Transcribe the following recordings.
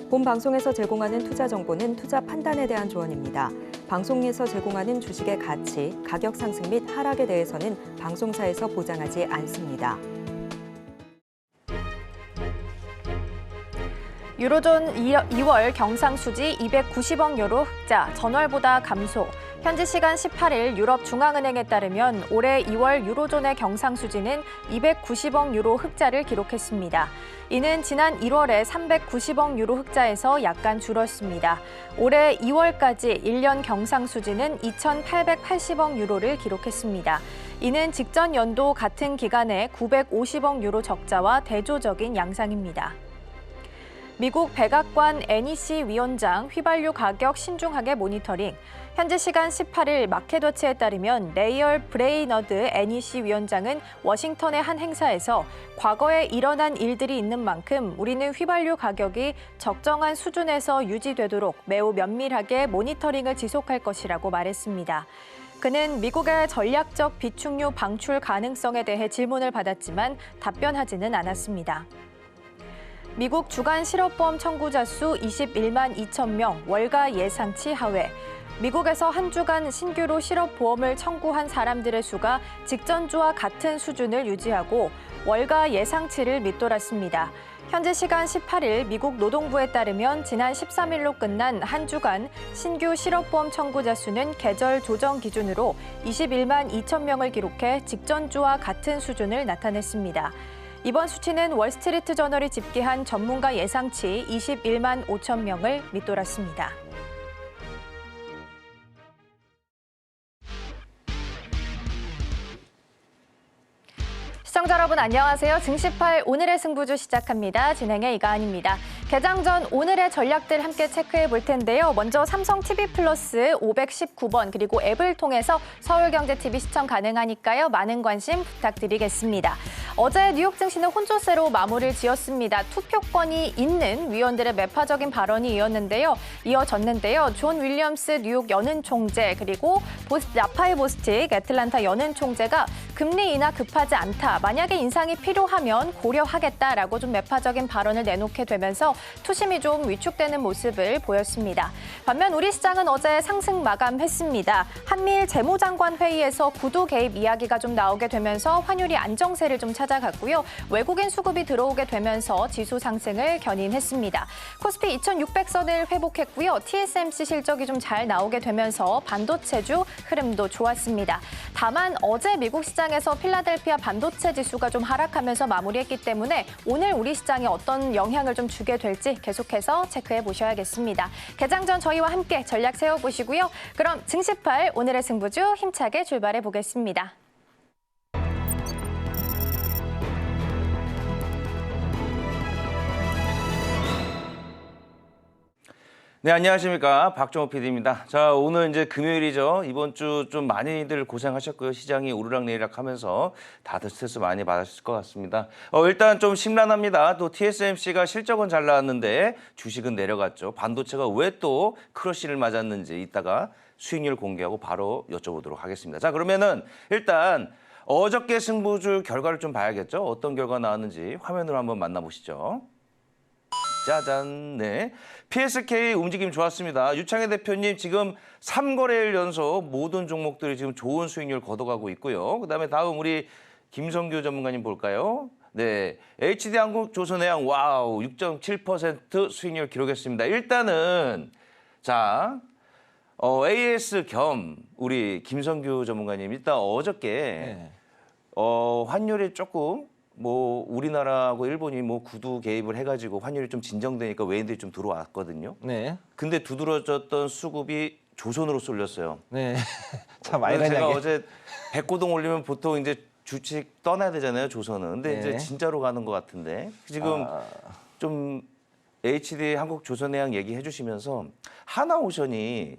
본 방송에서 제공하는 투자 정보는 투자 판단에 대한 조언입니다. 방송에서 제공하는 주식의 가치, 가격 상승 및 하락에 대해서는 방송사에서 보장하지 않습니다. 유로존 2월 경상수지 290억 유로 흑자, 전월보다 감소. 현지 시간 18일 유럽중앙은행에 따르면 올해 2월 유로존의 경상수지는 290억 유로 흑자를 기록했습니다. 이는 지난 1월에 390억 유로 흑자에서 약간 줄었습니다. 올해 2월까지 1년 경상수지는 2,880억 유로를 기록했습니다. 이는 직전 연도 같은 기간에 950억 유로 적자와 대조적인 양상입니다. 미국 백악관 NEC 위원장 휘발유 가격 신중하게 모니터링. 현지 시간 18일 마켓워치에 따르면 레이얼 브레이너드 NEC 위원장은 워싱턴의 한 행사에서 과거에 일어난 일들이 있는 만큼 우리는 휘발유 가격이 적정한 수준에서 유지되도록 매우 면밀하게 모니터링을 지속할 것이라고 말했습니다. 그는 미국의 전략적 비축유 방출 가능성에 대해 질문을 받았지만 답변하지는 않았습니다. 미국 주간 실업보험 청구자 수 21만 2천 명, 월가 예상치 하회. 미국에서 한 주간 신규로 실업보험을 청구한 사람들의 수가 직전주와 같은 수준을 유지하고 월가 예상치를 밑돌았습니다. 현지 시간 18일 미국 노동부에 따르면 지난 13일로 끝난 한 주간 신규 실업보험 청구자 수는 계절 조정 기준으로 21만 2천 명을 기록해 직전주와 같은 수준을 나타냈습니다. 이번 수치는 월스트리트 저널이 집계한 전문가 예상치 21만 5천 명을 밑돌았습니다. 시청자 여러분 안녕하세요. 증시8 오늘의 승부주 시작합니다. 진행의 이가은입니다. 개장 전 오늘의 전략들 함께 체크해 볼 텐데요. 먼저 삼성 TV 플러스 519번 그리고 앱을 통해서 서울경제TV 시청 가능하니까요. 많은 관심 부탁드리겠습니다. 어제 뉴욕 증시는 혼조세로 마무리를 지었습니다. 투표권이 있는 위원들의 매파적인 발언이 이어졌는데요. 존 윌리엄스 뉴욕 연은 총재 그리고 라파엘 보스틱 애틀란타 연은 총재가 금리 인하 급하지 않다. 만약에 인상이 필요하면 고려하겠다라고 좀 매파적인 발언을 내놓게 되면서 투심이 좀 위축되는 모습을 보였습니다. 반면 우리 시장은 어제 상승 마감했습니다. 한미일 재무장관 회의에서 구두 개입 이야기가 좀 나오게 되면서 환율이 안정세를 좀 찾아갔고요. 외국인 수급이 들어오게 되면서 지수 상승을 견인했습니다. 코스피 2,600선을 회복했고요. TSMC 실적이 좀 잘 나오게 되면서 반도체주 흐름도 좋았습니다. 다만 어제 미국 시장에서 필라델피아 반도체 지수가 좀 하락하면서 마무리했기 때문에 오늘 우리 시장에 어떤 영향을 좀 주게 될지 계속해서 체크해 보셔야겠습니다. 개장 전 저희와 함께 전략 세워보시고요. 그럼 증시8 오늘의 승부주 힘차게 출발해 보겠습니다. 네, 안녕하십니까. 박정호 PD입니다. 자, 오늘 이제 금요일이죠. 이번 주 좀 많이들 고생하셨고요. 시장이 오르락내리락 하면서 다들 스트레스 많이 받으실 것 같습니다. 일단 좀 심란합니다. 또 TSMC가 실적은 잘 나왔는데 주식은 내려갔죠. 반도체가 왜 또 크러쉬를 맞았는지 이따가 수익률 공개하고 바로 여쭤보도록 하겠습니다. 자, 그러면은 일단 어저께 승부주 결과를 좀 봐야겠죠. 어떤 결과 나왔는지 화면으로 한번 만나보시죠. 짜잔, 네. PSK 움직임 좋았습니다. 유창해 대표님 지금 3거래일 연속 모든 종목들이 지금 좋은 수익률 거둬가고 있고요. 그다음에 다음 우리 김성규 전문가님 볼까요? 네, HD한국조선해양 와우 6.7% 수익률 기록했습니다. 일단은 자 AS 겸 우리 김성규 전문가님 일단 어저께 환율이 조금 뭐 우리나라하고 일본이 뭐 구두 개입을 해가지고 환율이 좀 진정되니까 외인들이 좀 들어왔거든요. 네. 근데 두드러졌던 수급이 조선으로 쏠렸어요. 네. 참 많이 제가 어제 백고동 올리면 보통 이제 주식 떠나야 되잖아요, 조선은. 근데 네. 이제 진짜로 가는 것 같은데 지금 좀 HD 한국조선해양 얘기해 주시면서 하나오션이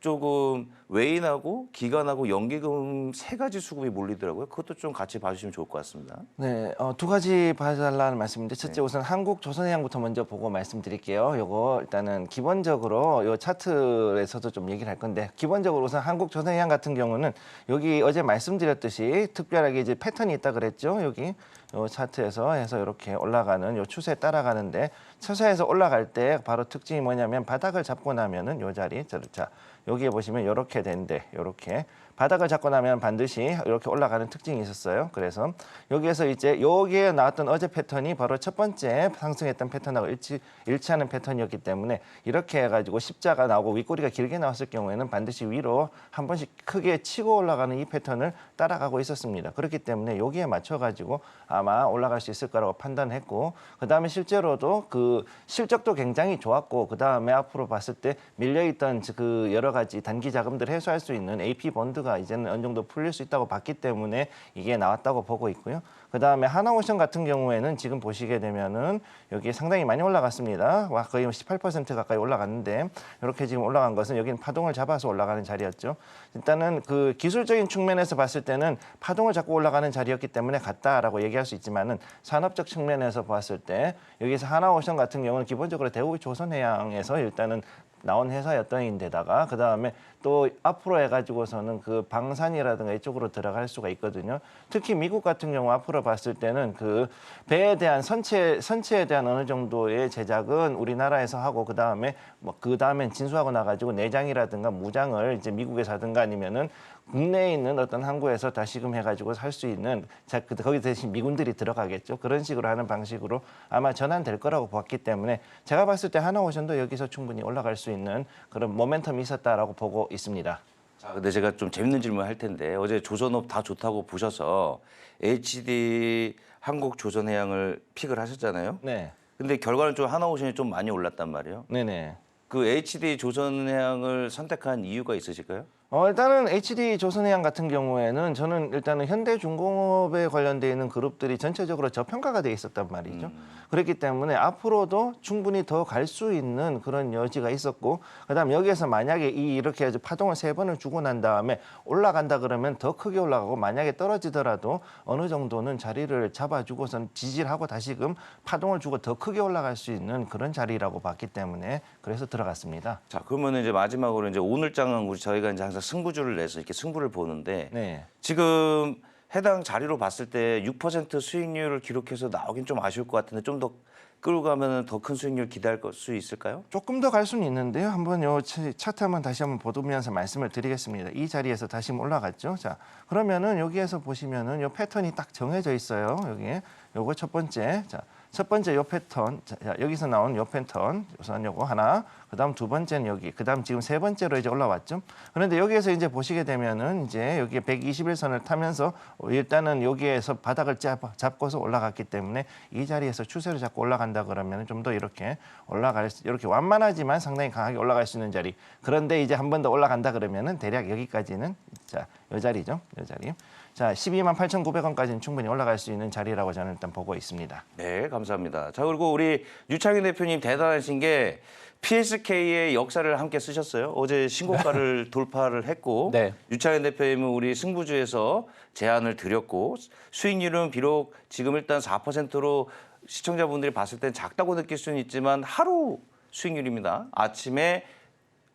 조금 외인하고 기관하고 연기금 세 가지 수급이 몰리더라고요. 그것도 좀 같이 봐주시면 좋을 것 같습니다. 네, 두 가지 봐달라는 말씀인데 첫째 우선 한국조선해양부터 먼저 보고 말씀드릴게요. 요거 일단은 기본적으로 요 차트에서도 좀 얘기를 할 건데 기본적으로 우선 한국조선해양 같은 경우는 여기 어제 말씀드렸듯이 특별하게 이제 패턴이 있다 그랬죠. 여기 요 차트에서 해서 이렇게 올라가는 요 추세 따라가는데 추세에서 올라갈 때 바로 특징이 뭐냐면 바닥을 잡고 나면은 요 자리 자 여기에 보시면 이렇게 된대 이렇게 바닥을 잡고 나면 반드시 이렇게 올라가는 특징이 있었어요. 그래서 여기에서 이제 여기에 나왔던 어제 패턴이 바로 첫 번째 상승했던 패턴하고 일치하는 패턴이었기 때문에 이렇게 해가지고 십자가 나오고 윗꼬리가 길게 나왔을 경우에는 반드시 위로 한 번씩 크게 치고 올라가는 이 패턴을 따라가고 있었습니다. 그렇기 때문에 여기에 맞춰가지고 아마 올라갈 수 있을 거라고 판단했고 그다음에 실제로도 그 실적도 굉장히 좋았고 그다음에 앞으로 봤을 때 밀려있던 그 여러 가지 단기 자금들 해소할 수 있는 AP 본드가 이제는 어느 정도 풀릴 수 있다고 봤기 때문에 이게 나왔다고 보고 있고요. 그다음에 하나오션 같은 경우에는 지금 보시게 되면은 여기 상당히 많이 올라갔습니다. 와 거의 18% 가까이 올라갔는데 이렇게 지금 올라간 것은 여기는 파동을 잡아서 올라가는 자리였죠. 일단은 그 기술적인 측면에서 봤을 때는 파동을 잡고 올라가는 자리였기 때문에 같다라고 얘기할 수 있지만은 산업적 측면에서 봤을 때 여기서 하나오션 같은 경우는 기본적으로 대우비 조선해양에서 일단은 나온 회사였던인데다가 그다음에 또 앞으로 해가지고서는 그 방산이라든가 이쪽으로 들어갈 수가 있거든요. 특히 미국 같은 경우 앞으로 봤을 때는 그 배에 대한 선체에 대한 어느 정도의 제작은 우리나라에서 하고 그다음에 그다음엔 진수하고 나가지고 내장이라든가 무장을 이제 미국에서 하든가 아니면은 국내에 있는 어떤 항구에서 다시금 해가지고 살 수 있는 거기 대신 미군들이 들어가겠죠. 그런 식으로 하는 방식으로 아마 전환될 거라고 봤기 때문에 제가 봤을 때 하나오션도 여기서 충분히 올라갈 수 있는 그런 모멘텀이 있었다라고 보고 있습니다. 자, 근데 제가 좀 재밌는 질문 할 텐데 어제 조선업 다 좋다고 보셔서 HD 한국조선해양을 픽을 하셨잖아요. 네. 근데 결과는 좀 하나오션이 좀 많이 올랐단 말이에요. 네네. 그 HD 조선해양을 선택한 이유가 있으실까요? 일단은 HD 조선해양 같은 경우에는 저는 일단은 현대중공업에 관련돼 있는 그룹들이 전체적으로 저평가가 돼 있었단 말이죠. 그렇기 때문에 앞으로도 충분히 더 갈 수 있는 그런 여지가 있었고 그다음 여기에서 만약에 이렇게 해서 파동을 3번을 주고 난 다음에 올라간다 그러면 더 크게 올라가고 만약에 떨어지더라도 어느 정도는 자리를 잡아주고선 지지하고 다시금 파동을 주고 더 크게 올라갈 수 있는 그런 자리라고 봤기 때문에 그래서 들어갔습니다. 자, 그러면 이제 마지막으로 이제 오늘 장은 우리 저희가 이제 항상 승부주를 내서 이렇게 승부를 보는데 네. 지금 해당 자리로 봤을 때 6% 수익률을 기록해서 나오긴 좀 아쉬울 것 같은데 좀 더 끌고 가면 더 큰 수익률 기대할 수 있을까요? 조금 더 갈 수는 있는데요. 한번 요 차트 한번 다시 한번 보면서 말씀을 드리겠습니다. 이 자리에서 다시 올라갔죠. 자, 그러면은 여기에서 보시면은 요 패턴이 딱 정해져 있어요. 여기에 요거 첫 번째. 자, 첫 번째 요 패턴. 자, 여기서 나온 요 패턴. 우선 요거 하나. 그다음 두 번째는 여기. 그다음 지금 세 번째로 이제 올라왔죠. 그런데 여기에서 이제 보시게 되면은 이제 여기에 121선을 타면서 일단은 여기에서 바닥을 잡고서 올라갔기 때문에 이 자리에서 추세를 잡고 올라간다 그러면 좀 더 이렇게 이렇게 완만하지만 상당히 강하게 올라갈 수 있는 자리. 그런데 이제 한 번 더 올라간다 그러면은 대략 여기까지는 자, 요 자리죠. 요 자리. 자, 128,900원까지는 충분히 올라갈 수 있는 자리라고 저는 일단 보고 있습니다. 네, 감사합니다. 자, 그리고 우리 유창현 대표님 대단하신 게 PSK의 역사를 함께 쓰셨어요. 어제 신고가를 돌파를 했고 네. 유창현 대표님은 우리 승부주에서 제안을 드렸고 수익률은 비록 지금 일단 4%로 시청자분들이 봤을 땐 작다고 느낄 수는 있지만 하루 수익률입니다. 아침에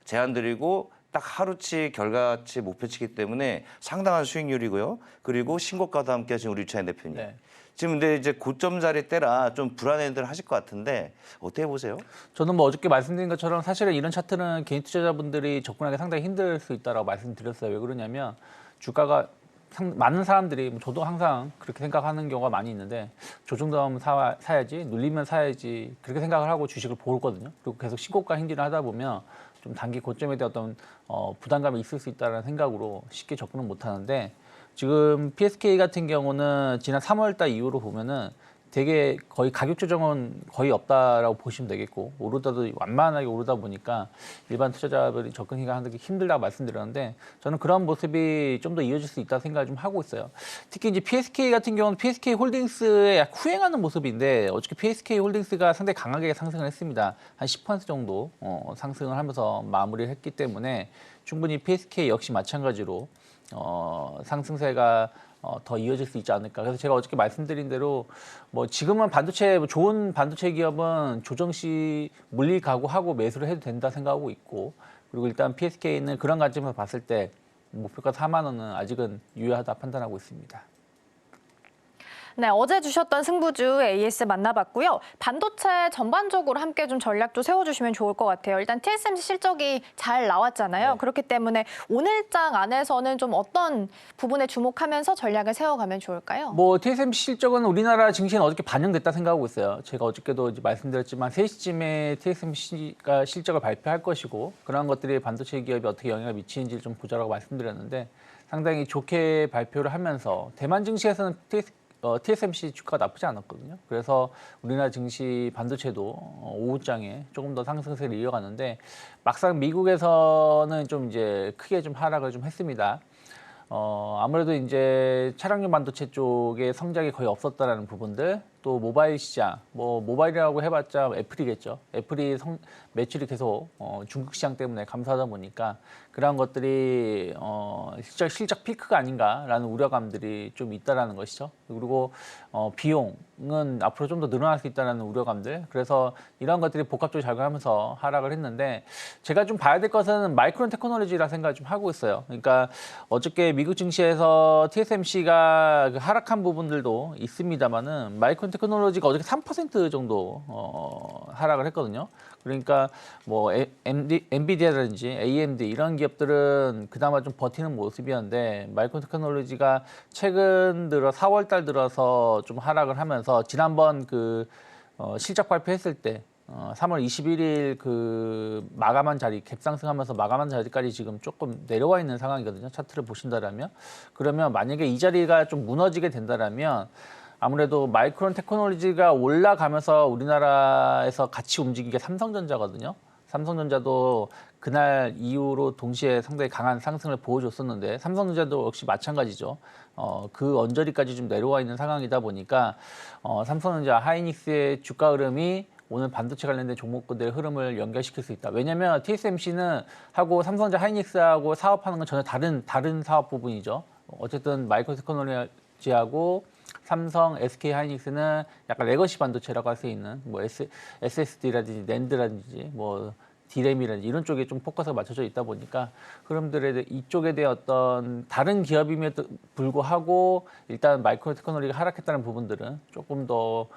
제안 드리고 딱 하루치 결과치 목표치기 때문에 상당한 수익률이고요. 그리고 신고가도 함께 하신 우리 유창현 대표님. 네. 지금 근데 이제 고점 자리 때라 좀 불안해들 하실 것 같은데 어떻게 보세요? 저는 뭐 어저께 말씀드린 것처럼 사실은 이런 차트는 개인 투자자분들이 접근하기 상당히 힘들 수 있다라고 말씀드렸어요. 왜 그러냐면 주가가 많은 사람들이 저도 항상 그렇게 생각하는 경우가 많이 있는데 조정되면 사야지, 눌리면 사야지 그렇게 생각을 하고 주식을 보거든요. 그리고 계속 신고가 행진을 하다 보면 좀 단기 고점에 대한 어떤 부담감이 있을 수 있다는 생각으로 쉽게 접근을 못 하는데 지금 PSK 같은 경우는 지난 3월달 이후로 보면은 되게 거의 가격 조정은 거의 없다라고 보시면 되겠고 오르다도 완만하게 오르다 보니까 일반 투자자들이 접근하기 힘들다고 말씀드렸는데 저는 그런 모습이 좀 더 이어질 수 있다고 생각을 좀 하고 있어요. 특히 이제 PSK 같은 경우는 PSK 홀딩스에 약 후행하는 모습인데 어저께 PSK 홀딩스가 상당히 강하게 상승을 했습니다. 한 10% 정도 상승을 하면서 마무리를 했기 때문에 충분히 PSK 역시 마찬가지로 상승세가 더 이어질 수 있지 않을까. 그래서 제가 어저께 말씀드린 대로 뭐 지금은 반도체 좋은 반도체 기업은 조정 시 물리 각오하고 매수를 해도 된다 생각하고 있고, 그리고 일단 PSK는 그런 관점에서 봤을 때 목표가 4만 원은 아직은 유효하다 판단하고 있습니다. 네, 어제 주셨던 승부주 AS 만나봤고요. 반도체 전반적으로 함께 좀 전략도 세워주시면 좋을 것 같아요. 일단 TSMC 실적이 잘 나왔잖아요. 네. 그렇기 때문에 오늘장 안에서는 좀 어떤 부분에 주목하면서 전략을 세워가면 좋을까요? 뭐 TSMC 실적은 우리나라 증시는 어저께 반영됐다 생각하고 있어요. 제가 어저께도 이제 말씀드렸지만 3시쯤에 TSMC가 실적을 발표할 것이고, 그러한 것들이 반도체 기업이 어떻게 영향을 미치는지를 좀 보자라고 말씀드렸는데, 상당히 좋게 발표를 하면서 대만 증시에서는 TSMC 주가가 나쁘지 않았거든요. 그래서 우리나라 증시 반도체도 오후장에 조금 더 상승세를 이어가는데, 막상 미국에서는 좀 이제 크게 좀 하락을 좀 했습니다. 아무래도 이제 차량용 반도체 쪽에 성장이 거의 없었다라는 부분들, 또 모바일 시장, 뭐 모바일이라고 해봤자 애플이겠죠. 애플이 매출이 계속 중국 시장 때문에 감소하다 보니까 그런 것들이 실적 피크가 아닌가라는 우려감들이 좀 있다라는 것이죠. 그리고 비용은 앞으로 좀 더 늘어날 수 있다는 우려감들. 그래서 이런 것들이 복합적으로 작용하면서 하락을 했는데, 제가 좀 봐야 될 것은 마이크론 테크놀로지라 생각을 좀 하고 있어요. 그러니까 어저께 미국 증시에서 TSMC가 하락한 부분들도 있습니다만은 마이크론 테크놀로지가 어저께 3% 정도 하락을 했거든요. 그러니까 뭐 엔비디아라든지 AMD 이런 기업들은 그나마 좀 버티는 모습이었는데, 마이크론 테크놀로지가 최근 들어 4월 달 들어서 좀 하락을 하면서 지난번 그 실적 발표했을 때 3월 21일 그 마감한 자리, 갭상승하면서 마감한 자리까지 지금 조금 내려와 있는 상황이거든요. 차트를 보신다라면. 그러면 만약에 이 자리가 좀 무너지게 된다라면 아무래도 마이크론 테크놀로지가 올라가면서 우리나라에서 같이 움직이게 삼성전자거든요. 삼성전자도 그날 이후로 동시에 상당히 강한 상승을 보여줬었는데, 삼성전자도 역시 마찬가지죠. 그 언저리까지 좀 내려와 있는 상황이다 보니까 삼성전자, 하이닉스의 주가 흐름이 오늘 반도체 관련된 종목들의 흐름을 연결시킬 수 있다. 왜냐하면 TSMC는 하고 삼성전자, 하이닉스하고 사업하는 건 전혀 다른 사업 부분이죠. 어쨌든 마이크로 테크놀로지하고 삼성, SK 하이닉스는 약간 레거시 반도체라고 할 수 있는 뭐 SSD라든지 낸드라든지 뭐 D램이라든지 이런 쪽에 좀 포커스가 맞춰져 있다 보니까 흐름들에 이쪽에 대한 어떤 다른 기업임에도 불구하고 일단 마이크로 테크놀로지가 하락했다는 부분들은 조금 더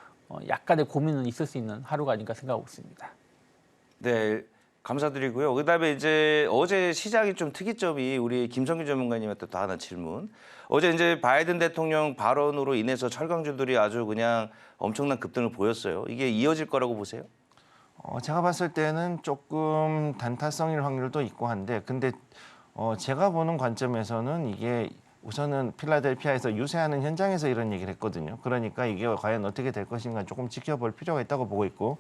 약간의 고민은 있을 수 있는 하루가 아닌가 생각하고 있습니다. 네, 감사드리고요. 그다음에 이제 어제 시장이 좀 특이점이, 우리 김성규 전문가님한테 또 하나 질문. 어제 이제 바이든 대통령 발언으로 인해서 철강주들이 아주 그냥 엄청난 급등을 보였어요. 이게 이어질 거라고 보세요? 제가 봤을 때는 조금 단타성일 확률도 있고 한데, 근데 제가 보는 관점에서는 이게 우선은 필라델피아에서 유세하는 현장에서 이런 얘기를 했거든요. 그러니까 이게 과연 어떻게 될 것인가 조금 지켜볼 필요가 있다고 보고 있고,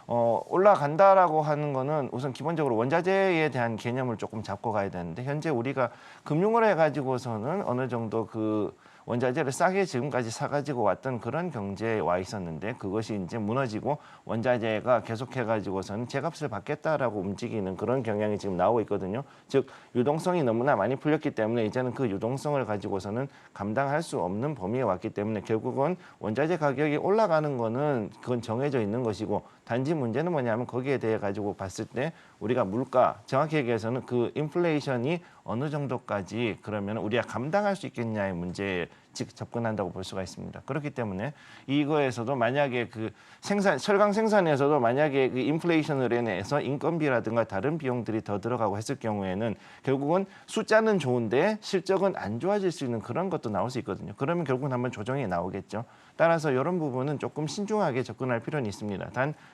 올라간다라고 하는 거는 우선 기본적으로 원자재에 대한 개념을 조금 잡고 가야 되는데, 현재 우리가 금융을 해가지고서는 어느 정도 그 원자재를 싸게 지금까지 사가지고 왔던 그런 경제에 와 있었는데, 그것이 이제 무너지고 원자재가 계속해가지고서는 제값을 받겠다라고 움직이는 그런 경향이 지금 나오고 있거든요. 즉 유동성이 너무나 많이 풀렸기 때문에 이제는 그 유동성을 가지고서는 감당할 수 없는 범위에 왔기 때문에 결국은 원자재 가격이 올라가는 거는 그건 정해져 있는 것이고, 단지 문제는 뭐냐면 거기에 대해 가지고 봤을 때 우리가 물가, 정확히 얘기해서는 그 인플레이션이 어느 정도까지 그러면 우리가 감당할 수 있겠냐의 문제에 접근한다고 볼 수가 있습니다. 그렇기 때문에 이거에서도 만약에 그 철강 생산에서도 만약에 그 인플레이션을 인해서 인건비라든가 다른 비용들이 더 들어가고 했을 경우에는 결국은 숫자는 좋은데 실적은 안 좋아질 수 있는 그런 것도 나올 수 있거든요. 그러면 결국은 한번 조정이 나오겠죠. 따라서 이런 부분은 조금 신중하게 접근할 필요는 있습니다.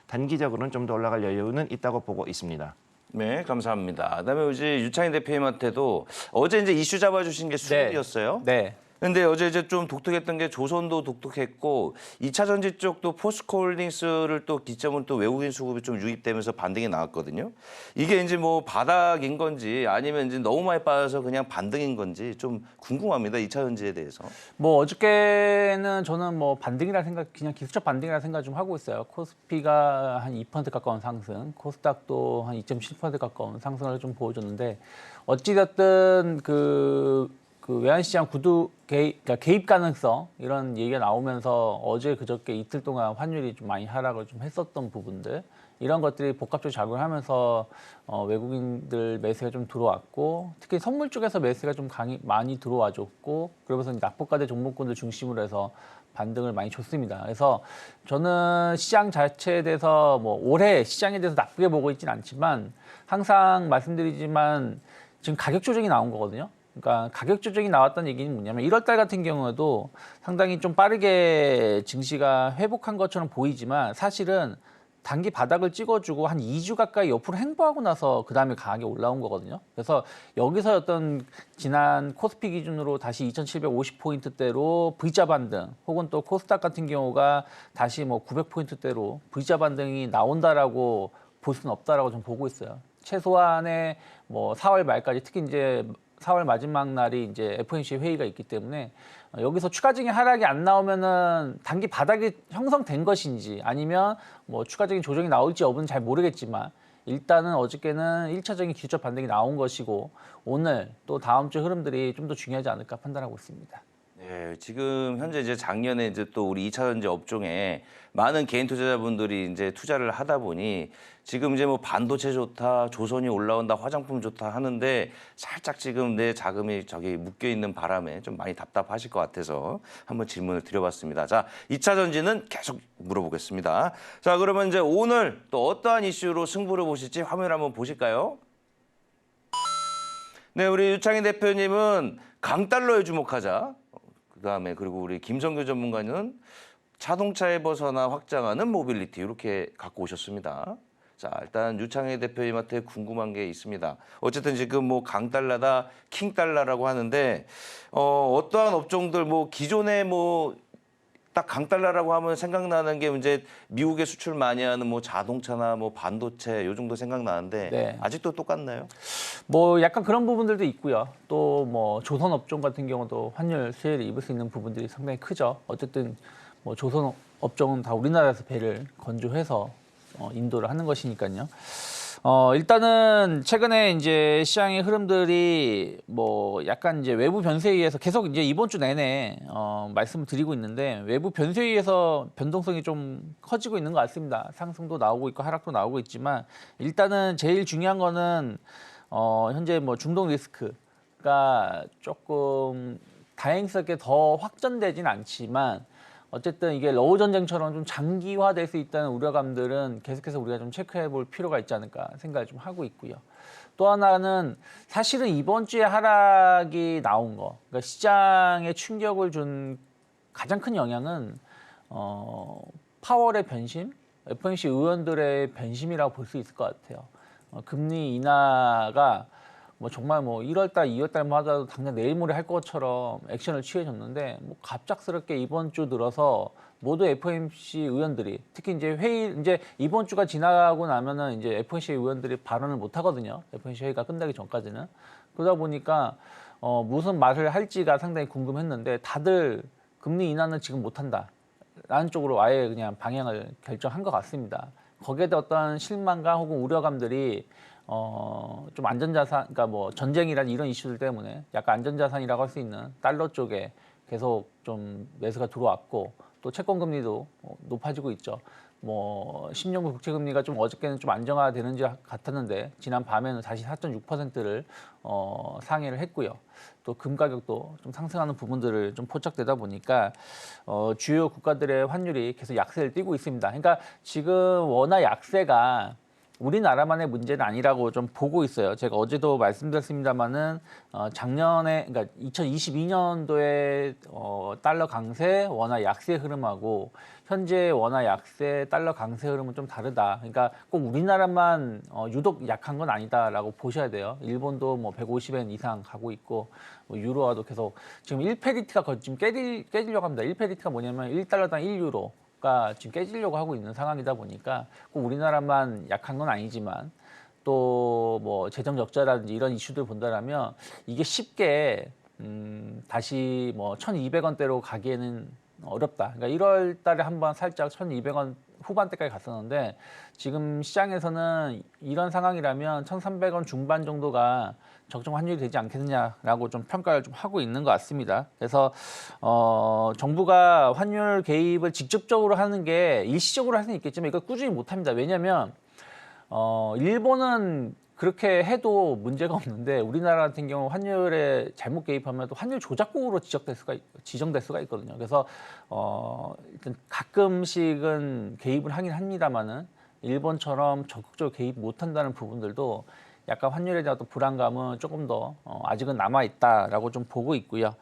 단기적으로는 좀 더 올라갈 여유는 있다고 보고 있습니다. 네, 감사합니다. 그다음에 이제 유창인 대표님한테도 어제 이제 이슈 잡아주신 게 수급이었어요. 네. 근데 어제 이제 좀 독특했던 게 조선도 독특했고 2차 전지 쪽도 포스코홀딩스를 또 기점은 또 외국인 수급이 좀 유입되면서 반등이 나왔거든요. 이게 이제 뭐 바닥인 건지 아니면 이제 너무 많이 빠져서 그냥 반등인 건지 좀 궁금합니다. 2차 전지에 대해서. 뭐 어저께는 저는 뭐 반등이라 생각, 그냥 기술적 반등이라 생각 좀 하고 있어요. 코스피가 한 2% 가까운 상승, 코스닥도 한 2.7% 가까운 상승을 좀 보여줬는데 어찌됐든 그 외환시장 그러니까 개입 가능성 이런 얘기가 나오면서 어제 그저께 이틀 동안 환율이 좀 많이 하락을 좀 했었던 부분들 이런 것들이 복합적으로 작용하면서 외국인들 매수가 좀 들어왔고 특히 선물 쪽에서 매수가 좀 많이 들어와줬고 그러면서 납부가대 종목군들 중심으로 해서 반등을 많이 줬습니다. 그래서 저는 시장 자체에 대해서 뭐 올해 시장에 대해서 나쁘게 보고 있지는 않지만 항상 말씀드리지만 지금 가격 조정이 나온 거거든요. 그러니까 가격 조정이 나왔다는 얘기는 뭐냐면 1월 달 같은 경우에도 상당히 좀 빠르게 증시가 회복한 것처럼 보이지만 사실은 단기 바닥을 찍어주고 한 2주 가까이 옆으로 횡보하고 나서 그 다음에 강하게 올라온 거거든요. 그래서 여기서 어떤 지난 코스피 기준으로 다시 2,750포인트대로 V자 반등 혹은 또 코스닥 같은 경우가 다시 뭐 900포인트대로 V자 반등이 나온다라고 볼 수는 없다라고 좀 보고 있어요. 최소한의 뭐 4월 말까지 특히 이제 4월 마지막 날이 이제 FOMC 회의가 있기 때문에 여기서 추가적인 하락이 안 나오면은 단기 바닥이 형성된 것인지 아니면 뭐 추가적인 조정이 나올지 여부는 잘 모르겠지만 일단은 어저께는 1차적인 기술적 반등이 나온 것이고 오늘 또 다음 주 흐름들이 좀 더 중요하지 않을까 판단하고 있습니다. 네, 지금 현재 이제 작년에 이제 또 우리 2차 전지 업종에 많은 개인 투자자분들이 이제 투자를 하다 보니 지금 이제 뭐 반도체 좋다, 조선이 올라온다, 화장품 좋다 하는데 살짝 지금 내 자금이 저기 묶여 있는 바람에 좀 많이 답답하실 것 같아서 한번 질문을 드려봤습니다. 자, 2차 전지는 계속 물어보겠습니다. 자, 그러면 이제 오늘 또 어떠한 이슈로 승부를 보실지 화면 한번 보실까요? 네, 우리 유창희 대표님은 강달러에 주목하자. 그다음에 그리고 우리 김성규 전문가는 자동차에 벗어나 확장하는 모빌리티 이렇게 갖고 오셨습니다. 자, 일단 유창희 대표님한테 궁금한 게 있습니다. 어쨌든 지금 뭐 강달러다, 킹달러라고 하는데 어떠한 업종들 뭐 기존에 뭐 딱 강달러라고 하면 생각나는 게 이제 미국에 수출 많이 하는 뭐 자동차나 뭐 반도체 요 정도 생각나는데 네. 아직도 똑같나요? 뭐 약간 그런 부분들도 있고요. 또 뭐 조선 업종 같은 경우도 환율 수혜를 입을 수 있는 부분들이 상당히 크죠. 어쨌든 뭐 조선 업종은 다 우리나라에서 배를 건조해서 인도를 하는 것이니까요. 일단은 최근에 이제 시장의 흐름들이 뭐 약간 이제 외부 변수에 의해서 계속 이제 이번 주 내내 말씀을 드리고 있는데 외부 변수에 의해서 변동성이 좀 커지고 있는 것 같습니다. 상승도 나오고 있고 하락도 나오고 있지만 일단은 제일 중요한 거는 현재 뭐 중동 리스크가 조금 다행스럽게 더 확전되진 않지만 어쨌든 이게 러우 전쟁처럼 좀 장기화될 수 있다는 우려감들은 계속해서 우리가 좀 체크해 볼 필요가 있지 않을까 생각을 좀 하고 있고요. 또 하나는 사실은 이번 주에 하락이 나온 거, 그러니까 시장에 충격을 준 가장 큰 영향은 파월의 변심, FOMC 의원들의 변심이라고 볼 수 있을 것 같아요. 금리 인하가 뭐 정말 뭐 1월달, 2월달만 하더라도 당장 내일 모레 할 것처럼 액션을 취해줬는데 뭐 갑작스럽게 이번 주 들어서 모두 FOMC 의원들이 특히 이제 이번 주가 지나고 나면은 이제 FOMC 의원들이 발언을 못 하거든요. FOMC 회의가 끝나기 전까지는. 그러다 보니까 무슨 말을 할지가 상당히 궁금했는데 다들 금리 인하는 지금 못 한다. 라는 쪽으로 아예 그냥 방향을 결정한 것 같습니다. 거기에 대한 어떤 실망감 혹은 우려감들이 좀 안전자산, 그러니까 뭐 전쟁이란 이런 이슈들 때문에 약간 안전자산이라고 할 수 있는 달러 쪽에 계속 좀 매수가 들어왔고 또 채권 금리도 높아지고 있죠. 뭐 10년물 국채 금리가 좀 어저께는 좀 안정화되는 것 같았는데 지난 밤에는 다시 4.6%를 상회를 했고요. 또 금 가격도 좀 상승하는 부분들을 좀 포착되다 보니까 주요 국가들의 환율이 계속 약세를 띠고 있습니다. 그러니까 지금 원화 약세가 우리나라만의 문제는 아니라고 좀 보고 있어요. 제가 어제도 말씀드렸습니다마는 작년에 그러니까 2022년도에 달러 강세, 원화 약세 흐름하고 현재 원화 약세, 달러 강세 흐름은 좀 다르다. 그러니까 꼭 우리나라만 유독 약한 건 아니다라고 보셔야 돼요. 일본도 뭐 150엔 이상 가고 있고 뭐 유로화도 계속 지금 1페리티가 지금 깨지려고 합니다. 1페리티가 뭐냐면 1달러당 1유로가 지금 깨지려고 하고 있는 상황이다 보니까 꼭 우리나라만 약한 건 아니지만 또 뭐 재정 적자라든지 이런 이슈들 본다라면 이게 쉽게 다시 뭐 1,200원대로 가기에는 어렵다. 그러니까 1월 달에 한번 살짝 1,200원 후반대까지 갔었는데 지금 시장에서는 이런 상황이라면 1,300원 중반 정도가 적정 환율이 되지 않겠느냐라고 좀 평가를 좀 하고 있는 것 같습니다. 그래서 정부가 환율 개입을 직접적으로 하는 게 일시적으로 할 수는 있겠지만 이걸 꾸준히 못합니다. 왜냐하면 일본은 그렇게 해도 문제가 없는데 우리나라 같은 경우 환율에 잘못 개입하면 또 환율 조작국으로 지정될 수가 있거든요. 그래서 일단 가끔씩은 개입을 하긴 합니다만은 일본처럼 적극적으로 개입 못한다는 부분들도 약간 환율에 대한 또 불안감은 조금 더 아직은 남아 있다라고 좀 보고 있고요.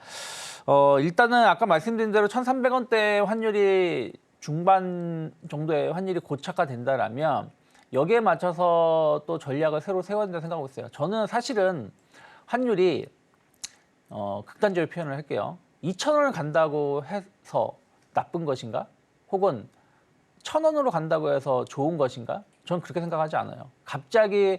일단은 아까 말씀드린 대로 1,300원대 환율이 중반 정도의 환율이 고착화된다라면 여기에 맞춰서 또 전략을 새로 세워야 된다고 생각하고 있어요. 저는 사실은 환율이 극단적으로 표현을 할게요. 2,000원을 간다고 해서 나쁜 것인가? 혹은 1,000원으로 간다고 해서 좋은 것인가? 저는 그렇게 생각하지 않아요. 갑자기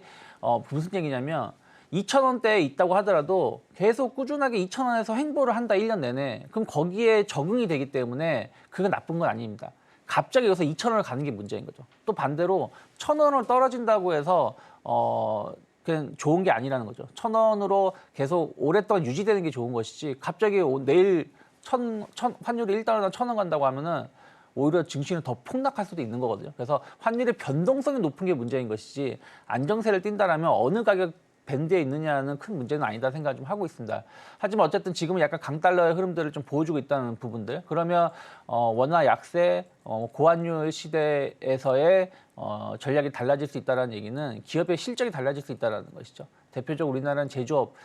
무슨 얘기냐면 2,000원대에 있다고 하더라도 계속 꾸준하게 2,000원에서 행보를 한다 1년 내내. 그럼 거기에 적응이 되기 때문에 그건 나쁜 건 아닙니다. 갑자기 여기서 2,000원을 가는 게 문제인 거죠. 또 반대로 1,000원을 떨어진다고 해서 그냥 좋은 게 아니라는 거죠. 1,000원으로 계속 오랫동안 유지되는 게 좋은 것이지 갑자기 내일 환율이 1달러당 1,000원 간다고 하면은 오히려 증시는 더 폭락할 수도 있는 거거든요. 그래서 환율의 변동성이 높은 게 문제인 것이지 안정세를 띈다라면 어느 가격 밴드에 있느냐는 큰 문제는 아니다 생각을 좀 하고 있습니다. 하지만 어쨌든 지금은 약간 강달러의 흐름들을 좀 보여주고 있다는 부분들. 그러면 원화 약세, 고환율 시대에서의 전략이 달라질 수 있다는 얘기는 기업의 실적이 달라질 수 있다는 것이죠. 대표적으로 우리나라는 제조업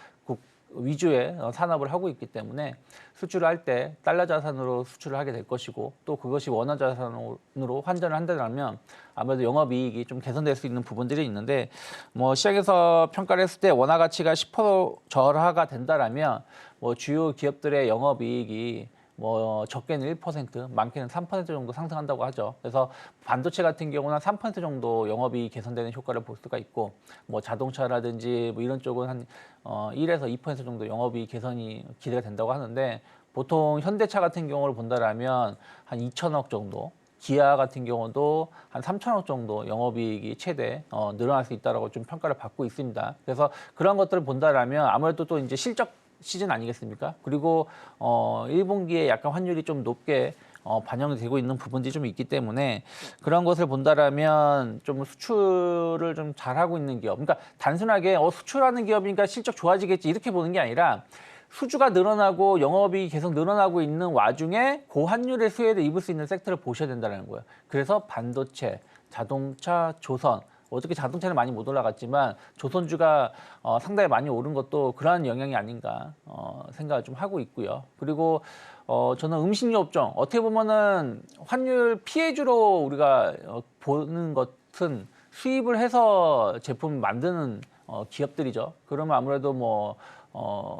위주의 산업을 하고 있기 때문에 수출을 할 때 달러 자산으로 수출을 하게 될 것이고 또 그것이 원화 자산으로 환전을 한다면 아무래도 영업이익이 좀 개선될 수 있는 부분들이 있는데 뭐 시장에서 평가를 했을 때 원화 가치가 10% 저하가 된다라면 뭐 주요 기업들의 영업이익이 뭐 적게는 1%, 많게는 3% 정도 상승한다고 하죠. 그래서 반도체 같은 경우는 3% 정도 영업이 개선되는 효과를 볼 수가 있고, 뭐 자동차라든지 뭐 이런 쪽은 한 1에서 2% 정도 영업이 개선이 기대가 된다고 하는데, 보통 현대차 같은 경우를 본다라면 한 2천억 정도, 기아 같은 경우도 한 3천억 정도 영업이익이 최대 늘어날 수 있다라고 좀 평가를 받고 있습니다. 그래서 그런 것들을 본다라면 아무래도 또 이제 실적 시즌 아니겠습니까? 그리고 1분기에 약간 환율이 좀 높게 반영이 되고 있는 부분들이 좀 있기 때문에 그런 것을 본다라면 좀 수출을 좀 잘하고 있는 기업, 그러니까 단순하게 수출하는 기업이니까 실적 좋아지겠지 이렇게 보는 게 아니라 수주가 늘어나고 영업이 계속 늘어나고 있는 와중에 고환율의 수혜를 입을 수 있는 섹터를 보셔야 된다는 거예요. 그래서 반도체, 자동차, 조선, 어저께 자동차는 많이 못 올라갔지만 조선주가 상당히 많이 오른 것도 그러한 영향이 아닌가 생각을 좀 하고 있고요. 그리고 저는 음식료 업종, 어떻게 보면은 환율 피해주로 우리가 보는 것은 수입을 해서 제품을 만드는 기업들이죠. 그러면 아무래도 뭐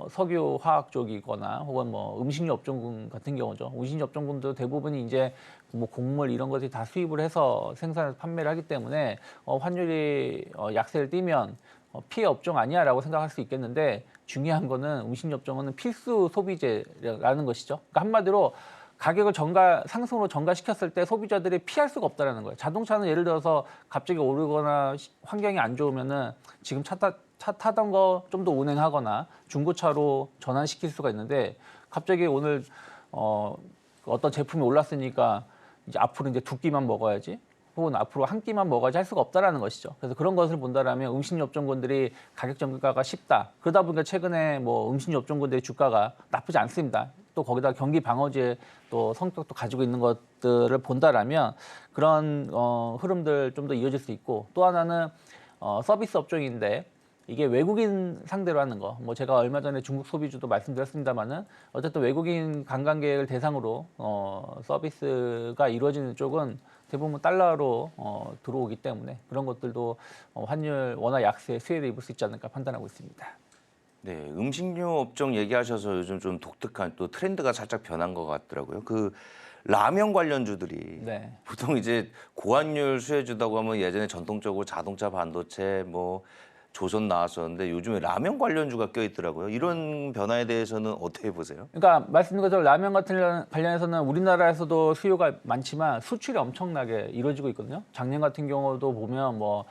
석유 화학 쪽이거나 혹은 뭐 음식료 업종군 같은 경우죠. 음식료 업종군도 대부분이 이제 뭐 곡물 이런 것들이 다 수입을 해서 생산해서 판매를 하기 때문에 환율이 약세를 띠면 피해 업종 아니야라고 생각할 수 있겠는데, 중요한 거는 음식료 업종은 필수 소비재라는 것이죠. 그러니까 한마디로 가격을 상승으로 전가시켰을 때 소비자들이 피할 수가 없다는 거예요. 자동차는 예를 들어서 갑자기 오르거나 환경이 안 좋으면은 지금 차 타던 거 좀 더 운행하거나 중고차로 전환시킬 수가 있는데, 갑자기 오늘 어떤 제품이 올랐으니까 이제 앞으로 이제 두 끼만 먹어야지, 혹은 앞으로 한 끼만 먹어야지 할 수가 없다라는 것이죠. 그래서 그런 것을 본다라면 음식료 업종군들이 가격 전가가 쉽다. 그러다 보니까 최근에 뭐 음식료 업종군들의 주가가 나쁘지 않습니다. 또 거기다 경기 방어제 또 성격도 가지고 있는 것들을 본다라면 그런 흐름들 좀 더 이어질 수 있고, 또 하나는 서비스 업종인데 이게 외국인 상대로 하는 거, 뭐 제가 얼마 전에 중국 소비주도 말씀드렸습니다만은 어쨌든 외국인 관광객을 대상으로 서비스가 이루어지는 쪽은 대부분 달러로 들어오기 때문에 그런 것들도 환율 원화 약세 수혜를 입을 수 있지 않을까 판단하고 있습니다. 네, 음식료 업종 얘기하셔서 요즘 좀 독특한 또 트렌드가 살짝 변한 것 같더라고요. 그 라면 관련주들이 네. 보통 이제 고환율 수혜주다고 하면 예전에 전통적으로 자동차, 반도체, 뭐 조선 나왔었는데 요즘에 라면 관련주가 껴있더라고요. 이런 변화에 대해서는 어떻게 보세요? 그러니까 말씀드린 것처럼 라면 같은 관련해서는 우리나라에서도 수요가 많지만 수출이 엄청나게 이루어지고 있거든요. 작년 같은 경우도 보면 뭐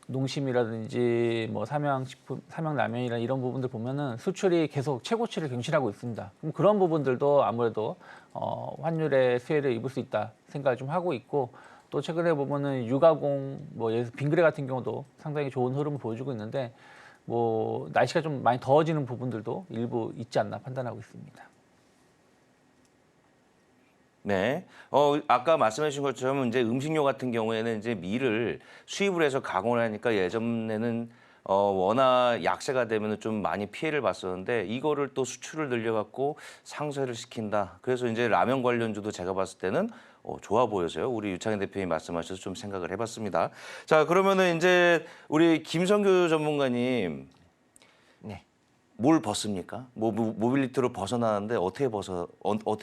농심이라든지 뭐 삼양식품, 삼양라면이나 이런 부분들 보면은 수출이 계속 최고치를 경신하고 있습니다. 그럼 그런 부분들도 아무래도 환율의 수혜를 입을 수 있다 생각을 좀 하고 있고 또 최근에 보면은 유가공 뭐 예를 들어 빙그레 같은 경우도 상당히 좋은 흐름을 보여주고 있는데 뭐 날씨가 좀 많이 더워지는 부분들도 일부 있지 않나 판단하고 있습니다. 네. 아까 말씀해 주신 것처럼 이제 음식료 같은 경우에는 이제 밀을 수입을 해서 가공을 하니까 예전에는 워낙 약세가 되면 좀 많이 피해를 봤었는데 이거를 또 수출을 늘려갖고 상쇄를 시킨다. 그래서 이제 라면 관련주도 제가 봤을 때는 좋아 보여서요. 우리 유창현 대표님 말씀하셔서 좀 생각을 해봤습니다. 자, 그러면은 이제 우리 김성규 전문가님 네. 뭘 벗습니까? 모빌리티로 벗어나는데 어떻게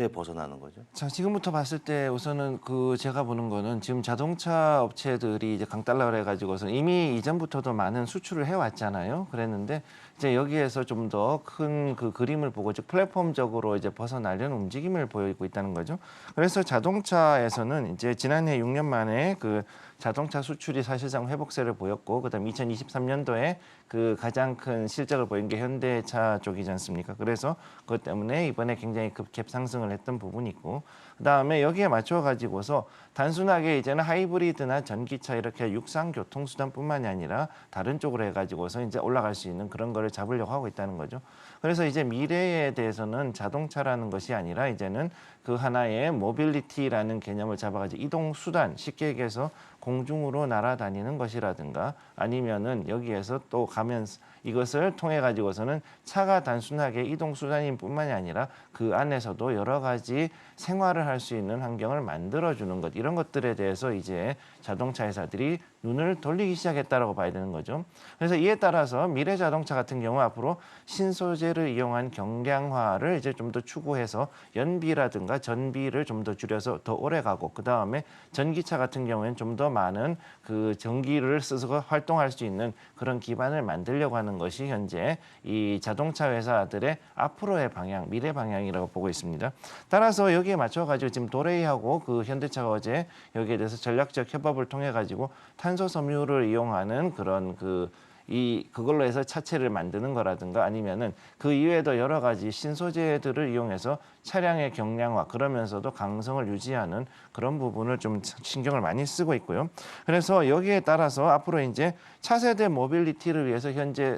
벗어나는 거죠? 자, 지금부터 봤을 때 우선은 그 제가 보는 거는 지금 자동차 업체들이 이제 강달러를 해가지고서 이미 이전부터도 많은 수출을 해왔잖아요. 그랬는데 이제 여기에서 좀 더 큰 그 그림을 보고 즉 플랫폼적으로 이제 벗어나려는 움직임을 보이고 있다는 거죠. 그래서 자동차에서는 이제 지난해 6년 만에 그 자동차 수출이 사실상 회복세를 보였고 그다음 2023년도에 그 가장 큰 실적을 보인 게 현대차 쪽이지 않습니까? 그래서 그것 때문에 이번에 굉장히 급갭 상승을 했던 부분이 있고 그다음에 여기에 맞춰 가지고서 단순하게 이제는 하이브리드나 전기차 이렇게 육상 교통수단뿐만이 아니라 다른 쪽으로 해가지고서 이제 올라갈 수 있는 그런 거를 잡으려고 하고 있다는 거죠. 그래서 이제 미래에 대해서는 자동차라는 것이 아니라 이제는 그 하나의 모빌리티라는 개념을 잡아가지고 이동 수단 쉽게 얘기해서 공중으로 날아다니는 것이라든가 아니면은 여기에서 또 가면서 이것을 통해 가지고서는 차가 단순하게 이동 수단인 뿐만이 아니라 그 안에서도 여러 가지 생활을 할 수 있는 환경을 만들어주는 것 이런 것들에 대해서 이제 자동차 회사들이 눈을 돌리기 시작했다라고 봐야 되는 거죠. 그래서 이에 따라서 미래 자동차 같은 경우 앞으로 신소재를 이용한 경량화를 이제 좀 더 추구해서 연비라든가 전비를 좀 더 줄여서 더 오래 가고 그 다음에 전기차 같은 경우에는 좀 더 많은 그 전기를 써서 활동할 수 있는 그런 기반을 만들려고 하는 것이 현재 이 자동차 회사들의 앞으로의 방향, 미래 방향이라고 보고 있습니다. 따라서 여기에 맞춰가지고 지금 도레이하고 그 현대차가 어제 여기에 대해서 전략적 협업을 통해 가지고 탄소 섬유를 이용하는 그런 그걸로 해서 차체를 만드는 거라든가 아니면은 그 이외에도 여러 가지 신소재들을 이용해서 차량의 경량화 그러면서도 강성을 유지하는 그런 부분을 좀 신경을 많이 쓰고 있고요. 그래서 여기에 따라서 앞으로 이제 차세대 모빌리티를 위해서 현재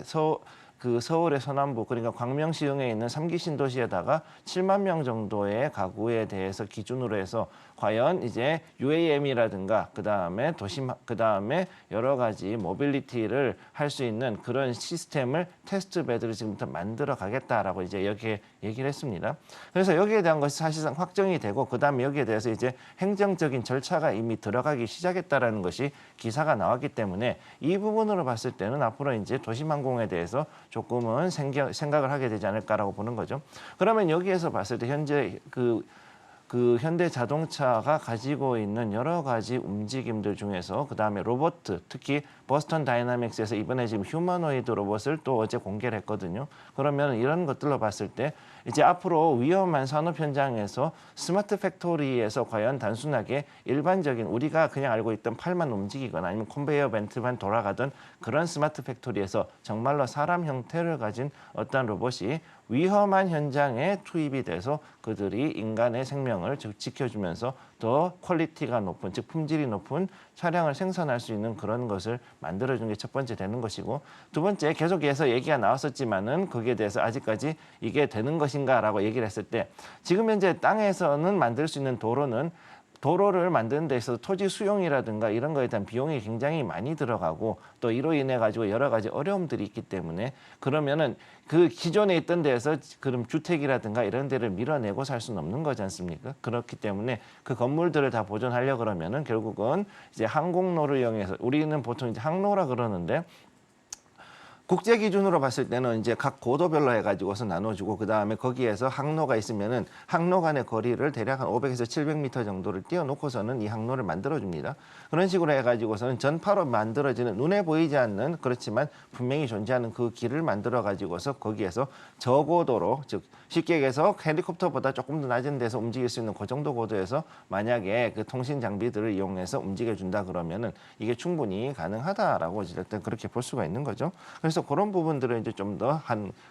서울의 서남부 그러니까 광명시흥에 있는 3기 신도시에다가 7만 명 정도의 가구에 대해서 기준으로 해서 과연 이제 UAM이라든가 그다음에 도심 그다음에 여러 가지 모빌리티를 할 수 있는 그런 시스템을 테스트 베드를 지금부터 만들어 가겠다라고 이제 여기에 얘기를 했습니다. 그래서 여기에 대한 것이 사실상 확정이 되고 그다음에 여기에 대해서 이제 행정적인 절차가 이미 들어가기 시작했다라는 것이 기사가 나왔기 때문에 이 부분으로 봤을 때는 앞으로 이제 도심항공에 대해서 조금은 생각을 하게 되지 않을까라고 보는 거죠. 그러면 여기에서 봤을 때 현재 그 현대 자동차가 가지고 있는 여러 가지 움직임들 중에서 그다음에 로봇 특히 버스턴 다이나믹스에서 이번에 지금 휴머노이드 로봇을 또 어제 공개를 했거든요. 그러면 이런 것들로 봤을 때 이제 앞으로 위험한 산업 현장에서 스마트 팩토리에서 과연 단순하게 일반적인 우리가 그냥 알고 있던 팔만 움직이거나 아니면 컨베이어 벨트만 돌아가던 그런 스마트 팩토리에서 정말로 사람 형태를 가진 어떤 로봇이 위험한 현장에 투입이 돼서 그들이 인간의 생명을 지켜주면서 더 퀄리티가 높은 즉 품질이 높은 차량을 생산할 수 있는 그런 것을 만들어준 게 첫 번째 되는 것이고 두 번째 계속해서 얘기가 나왔었지만은 거기에 대해서 아직까지 이게 되는 것인가라고 얘기를 했을 때 지금 현재 땅에서는 만들 수 있는 도로는 도로를 만드는 데 있어서 토지 수용이라든가 이런 거에 대한 비용이 굉장히 많이 들어가고 또 이로 인해 가지고 여러 가지 어려움들이 있기 때문에 그러면은 그 기존에 있던 데에서 그럼 주택이라든가 이런 데를 밀어내고 살 수는 없는 거지 않습니까? 그렇기 때문에 그 건물들을 다 보존하려 그러면은 결국은 이제 항공로를 이용해서 우리는 보통 이제 항로라 그러는데 국제 기준으로 봤을 때는 이제 각 고도별로 해가지고서 나눠주고 그 다음에 거기에서 항로가 있으면은 항로 간의 거리를 대략 한 500에서 700m 정도를 띄워놓고서는 이 항로를 만들어줍니다. 그런 식으로 해가지고서는 전파로 만들어지는 눈에 보이지 않는 그렇지만 분명히 존재하는 그 길을 만들어가지고서 거기에서 저고도로 즉 쉽게 얘기해서 헬리콥터보다 조금 더 낮은 데서 움직일 수 있는 그 정도 고도에서 만약에 그 통신 장비들을 이용해서 움직여준다 그러면은 이게 충분히 가능하다라고 일단 그렇게 볼 수가 있는 거죠. 그래서 그런 부분들을 이제 좀 더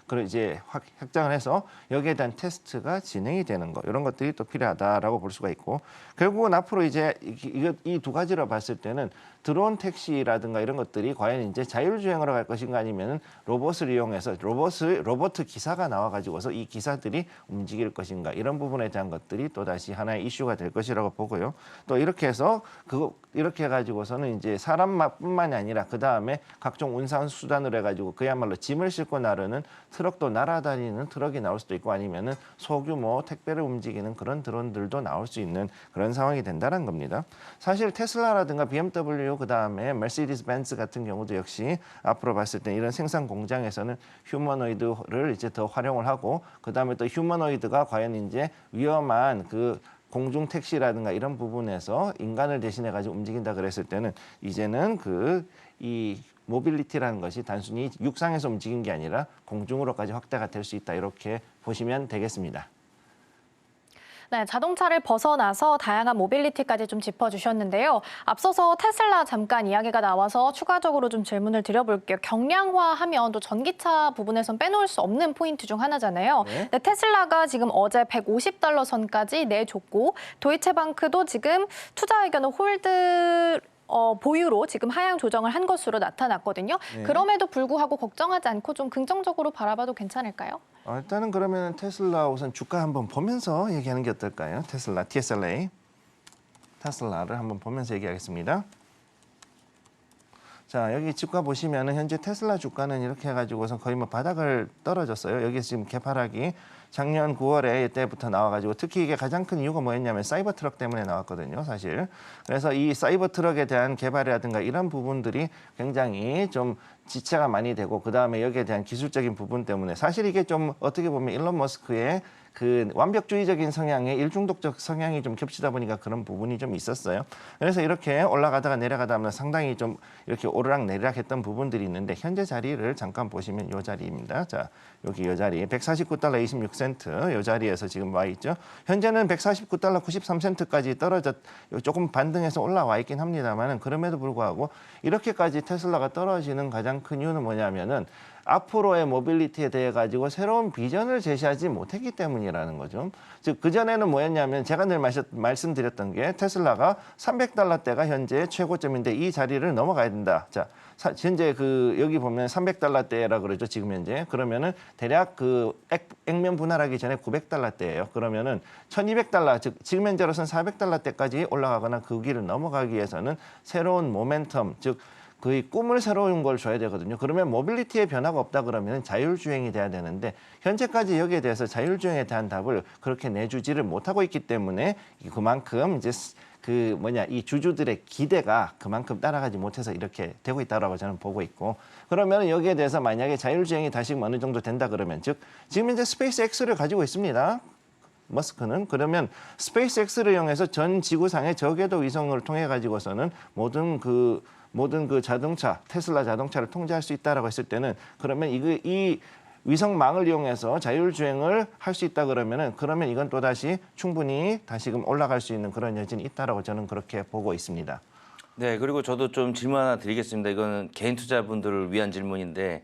그런 이제 확장을 해서 여기에 대한 테스트가 진행이 되는 거 이런 것들이 또 필요하다라고 볼 수가 있고 결국은 앞으로 이제 이 두 가지로 봤을 때는 드론 택시라든가 이런 것들이 과연 이제 자율주행으로 갈 것인가 아니면은 로봇을 이용해서 로봇 기사가 나와가지고서 이 기사들이 움직일 것인가 이런 부분에 대한 것들이 또 다시 하나의 이슈가 될 것이라고 보고요. 또 이렇게 해서 이렇게 해가지고서는 이제 사람뿐만이 아니라 그 다음에 각종 운송 수단으로 해가지고 그야말로 짐을 싣고 나르는 트럭도 날아다니는 트럭이 나올 수도 있고 아니면은 소규모 택배를 움직이는 그런 드론들도 나올 수 있는 그런 상황이 된다는 겁니다. 사실 테슬라라든가 BMW 그 다음에 메르세디스 벤츠 같은 경우도 역시 앞으로 봤을 때 이런 생산 공장에서는 휴머노이드를 이제 더 활용을 하고 그 다음에 또 휴머노이드가 과연 이제 위험한 그 공중 택시라든가 이런 부분에서 인간을 대신해 가지고 움직인다 그랬을 때는 이제는 이 모빌리티라는 것이 단순히 육상에서 움직인 게 아니라 공중으로까지 확대가 될 수 있다 이렇게 보시면 되겠습니다. 네, 자동차를 벗어나서 다양한 모빌리티까지 좀 짚어주셨는데요. 앞서서 테슬라 잠깐 이야기가 나와서 추가적으로 좀 질문을 드려볼게요. 경량화하면 또 전기차 부분에선 빼놓을 수 없는 포인트 중 하나잖아요. 네. 네, 테슬라가 지금 어제 $150 선까지 내줬고 도이체방크도 지금 투자 의견을 홀드 보유로 지금 하향 조정을 한 것으로 나타났거든요. 네. 그럼에도 불구하고 걱정하지 않고 좀 긍정적으로 바라봐도 괜찮을까요? 일단은 그러면 테슬라 우선 주가 한번 보면서 얘기하는 게 어떨까요? 테슬라, TSLA. 테슬라를 한번 보면서 얘기하겠습니다. 자, 여기 주가 보시면은 현재 테슬라 주가는 이렇게 해가지고서 거의 뭐 바닥을 떨어졌어요. 여기서 지금 개파락이 작년 9월에 이때부터 나와가지고 특히 이게 가장 큰 이유가 뭐였냐면 사이버 트럭 때문에 나왔거든요, 사실. 그래서 이 사이버 트럭에 대한 개발이라든가 이런 부분들이 굉장히 좀 지체가 많이 되고 그 다음에 여기에 대한 기술적인 부분 때문에 사실 이게 좀 어떻게 보면 일론 머스크의 그 완벽주의적인 성향에 일중독적 성향이 좀 겹치다 보니까 그런 부분이 좀 있었어요. 그래서 이렇게 올라가다가 내려가다 하면 상당히 좀 이렇게 오르락내리락 했던 부분들이 있는데 현재 자리를 잠깐 보시면 이 자리입니다. 자, 여기 이 자리 149달러 26센트 이 자리에서 지금 와 있죠. 현재는 149달러 93센트까지 조금 반등해서 올라와 있긴 합니다만은 그럼에도 불구하고 이렇게까지 테슬라가 떨어지는 가장 큰 이유는 뭐냐면은 앞으로의 모빌리티에 대해 가지고 새로운 비전을 제시하지 못했기 때문이라는 거죠. 즉 그전에는 뭐였냐면 제가 늘 말씀드렸던 게 테슬라가 $300대가 현재 최고점인데 이 자리를 넘어가야 된다. 자, 현재 여기 보면 $300대라 그러죠. 지금 현재. 그러면은 대략 액면 분할하기 전에 $900대예요. 그러면은 $1,200, 즉 지금 현재로서는 $400대까지 올라가거나 그 길을 넘어가기 위해서는 새로운 모멘텀, 즉 거의 꿈을 새로운 걸 줘야 되거든요. 그러면 모빌리티에 변화가 없다 그러면 자율주행이 돼야 되는데 현재까지 여기에 대해서 자율주행에 대한 답을 그렇게 내주지를 못하고 있기 때문에 그만큼 이제 이 주주들의 기대가 그만큼 따라가지 못해서 이렇게 되고 있다라고 저는 보고 있고 그러면 여기에 대해서 만약에 자율주행이 다시 어느 정도 된다 그러면 즉 지금 이제 스페이스X를 가지고 있습니다. 머스크는 그러면 스페이스X를 이용해서 전 지구상의 저궤도 위성을 통해 가지고서는 모든 그 자동차, 테슬라 자동차를 통제할 수 있다라고 했을 때는 그러면 이 위성망을 이용해서 자율주행을 할 수 있다 그러면 이건 또다시 충분히 다시금 올라갈 수 있는 그런 여진이 있다라고 저는 그렇게 보고 있습니다. 네, 그리고 저도 좀 질문 하나 드리겠습니다. 이거는 개인 투자분들을 위한 질문인데,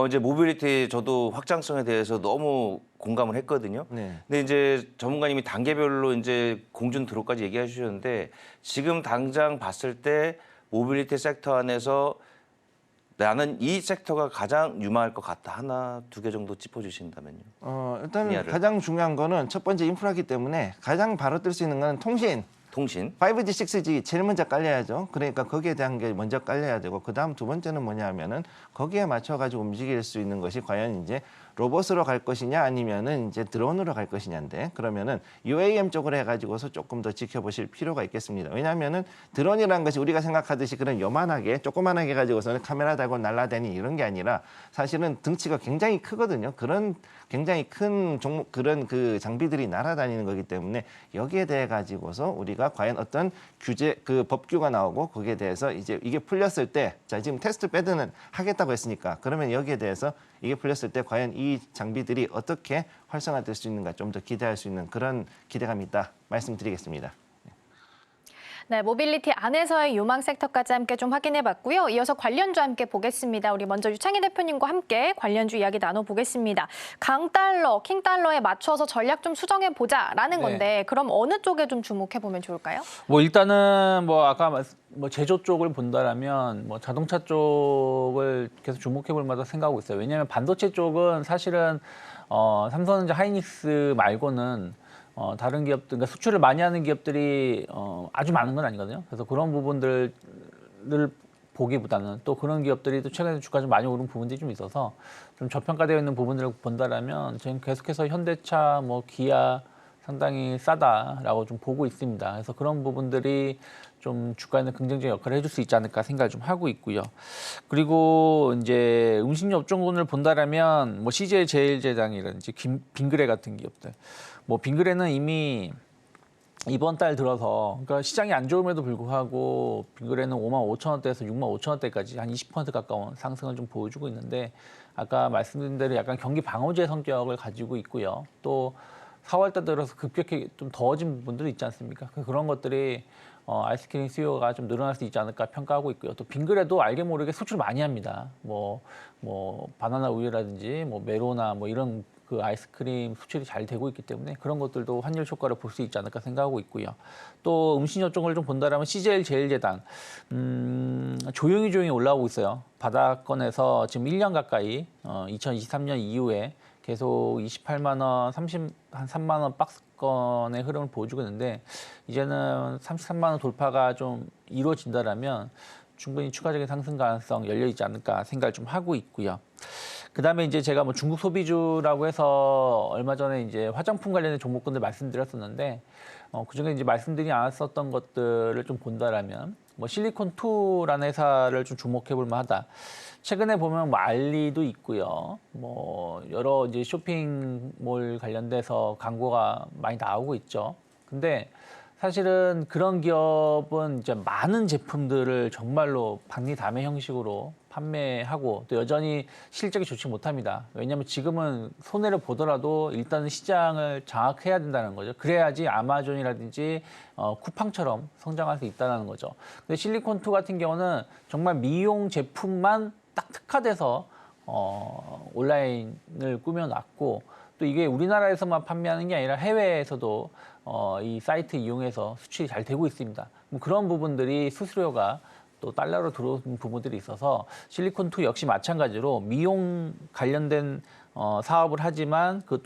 이제 모빌리티 저도 확장성에 대해서 너무 공감을 했거든요. 네. 근데 이제 전문가님이 단계별로 이제 공준 드롭까지 얘기해 주셨는데, 지금 당장 봤을 때 모빌리티 섹터 안에서 나는 이 섹터가 가장 유망할 것 같다. 하나, 두 개 정도 짚어주신다면요. 일단 분야를. 가장 중요한 거는 첫 번째 인프라기 때문에 가장 바로 뜰 수 있는 건 통신. 통신. 5G, 6G 제일 먼저 깔려야죠. 그러니까 거기에 대한 게 먼저 깔려야 되고 그다음 두 번째는 뭐냐면은 거기에 맞춰 가지고 움직일 수 있는 것이 과연 이제 로봇으로 갈 것이냐 아니면은 이제 드론으로 갈 것이냐인데 그러면은 UAM 쪽으로 해가지고서 조금 더 지켜보실 필요가 있겠습니다. 왜냐하면은 드론이라는 것이 우리가 생각하듯이 그런 요만하게 조그만하게 가지고서는 카메라 달고 날아다니 이런 게 아니라 사실은 등치가 굉장히 크거든요. 그런 굉장히 큰 종목 그런 그 장비들이 날아다니는 거기 때문에 여기에 대해 가지고서 우리가 과연 어떤 규제 그 법규가 나오고 거기에 대해서 이제 이게 풀렸을 때 자 지금 테스트 배드는 하겠다고 했으니까 그러면 여기에 대해서 이게 풀렸을 때 과연 이 장비들이 어떻게 활성화될 수 있는가 좀 더 기대할 수 있는 그런 기대감이 있다 말씀드리겠습니다. 네, 모빌리티 안에서의 유망 섹터까지 함께 좀 확인해봤고요. 이어서 관련주 함께 보겠습니다. 우리 먼저 유창희 대표님과 함께 관련주 이야기 나눠보겠습니다. 강달러, 킹달러에 맞춰서 전략 좀 수정해보자라는 네. 건데 그럼 어느 쪽에 좀 주목해보면 좋을까요? 뭐 일단은 뭐 아까 뭐 제조 쪽을 본다라면 뭐 자동차 쪽을 계속 주목해볼 만하다 생각하고 있어요. 왜냐하면 반도체 쪽은 사실은 삼성전자, 하이닉스 말고는 다른 기업들, 그러니까 수출을 많이 하는 기업들이 아주 많은 건 아니거든요. 그래서 그런 부분들을 보기보다는 또 그런 기업들이 또 최근에 주가 좀 많이 오른 부분들이 좀 있어서 좀 저평가되어 있는 부분들을 본다라면 저는 계속해서 현대차, 뭐 기아 상당히 싸다라고 좀 보고 있습니다. 그래서 그런 부분들이 좀 주가에는 긍정적인 역할을 해줄 수 있지 않을까 생각을 좀 하고 있고요. 그리고 이제 음식료 업종군을 본다라면 뭐 CJ 제일제당이라든지 빙그레 같은 기업들, 뭐 빙그레는 이미 이번 달 들어서 그러니까 시장이 안 좋음에도 불구하고 빙그레는 55,000원대에서 65,000원대까지 한 20% 가까운 상승을 좀 보여주고 있는데 아까 말씀드린 대로 약간 경기 방어제 성격을 가지고 있고요. 또 4월 달 들어서 급격히 좀 더워진 부분들이 있지 않습니까? 그런 것들이 아이스크림 수요가 좀 늘어날 수 있지 않을까 평가하고 있고요. 또 빙그레도 알게 모르게 수출 많이 합니다. 뭐 바나나 우유라든지 뭐 메로나 뭐 이런 그 아이스크림 수출이 잘 되고 있기 때문에 그런 것들도 환율 효과를 볼 수 있지 않을까 생각하고 있고요. 또 음식료 쪽을 좀 본다라면 CJ 제일제당 조용히 올라오고 있어요. 바닥권에서 지금 1년 가까이 2023년 이후에 계속 28만 원, 한 3만 원 박스권의 흐름을 보여주고 있는데 이제는 33만 원 돌파가 좀 이루어진다라면 충분히 추가적인 상승 가능성 열려 있지 않을까 생각을 좀 하고 있고요. 그다음에 이제 제가 뭐 중국 소비주라고 해서 얼마 전에 이제 화장품 관련된 종목군들 말씀드렸었는데 그중에 이제 말씀드리지 않았었던 것들을 좀 본다라면 뭐 실리콘2라는 회사를 좀 주목해 볼 만하다. 최근에 보면 뭐 알리도 있고요. 뭐 여러 이제 쇼핑몰 관련돼서 광고가 많이 나오고 있죠. 근데 사실은 그런 기업은 이제 많은 제품들을 정말로 박리담회 형식으로 판매하고 또 여전히 실적이 좋지 못합니다. 왜냐하면 지금은 손해를 보더라도 일단은 시장을 장악해야 된다는 거죠. 그래야지 아마존이라든지 쿠팡처럼 성장할 수 있다는 거죠. 근데 실리콘2 같은 경우는 정말 미용 제품만 딱 특화돼서 온라인을 꾸며놨고 또 이게 우리나라에서만 판매하는 게 아니라 해외에서도 이 사이트 이용해서 수출이 잘 되고 있습니다. 뭐 그런 부분들이 수수료가 또 달러로 들어오는 부분들이 있어서 실리콘2 역시 마찬가지로 미용 관련된 사업을 하지만 그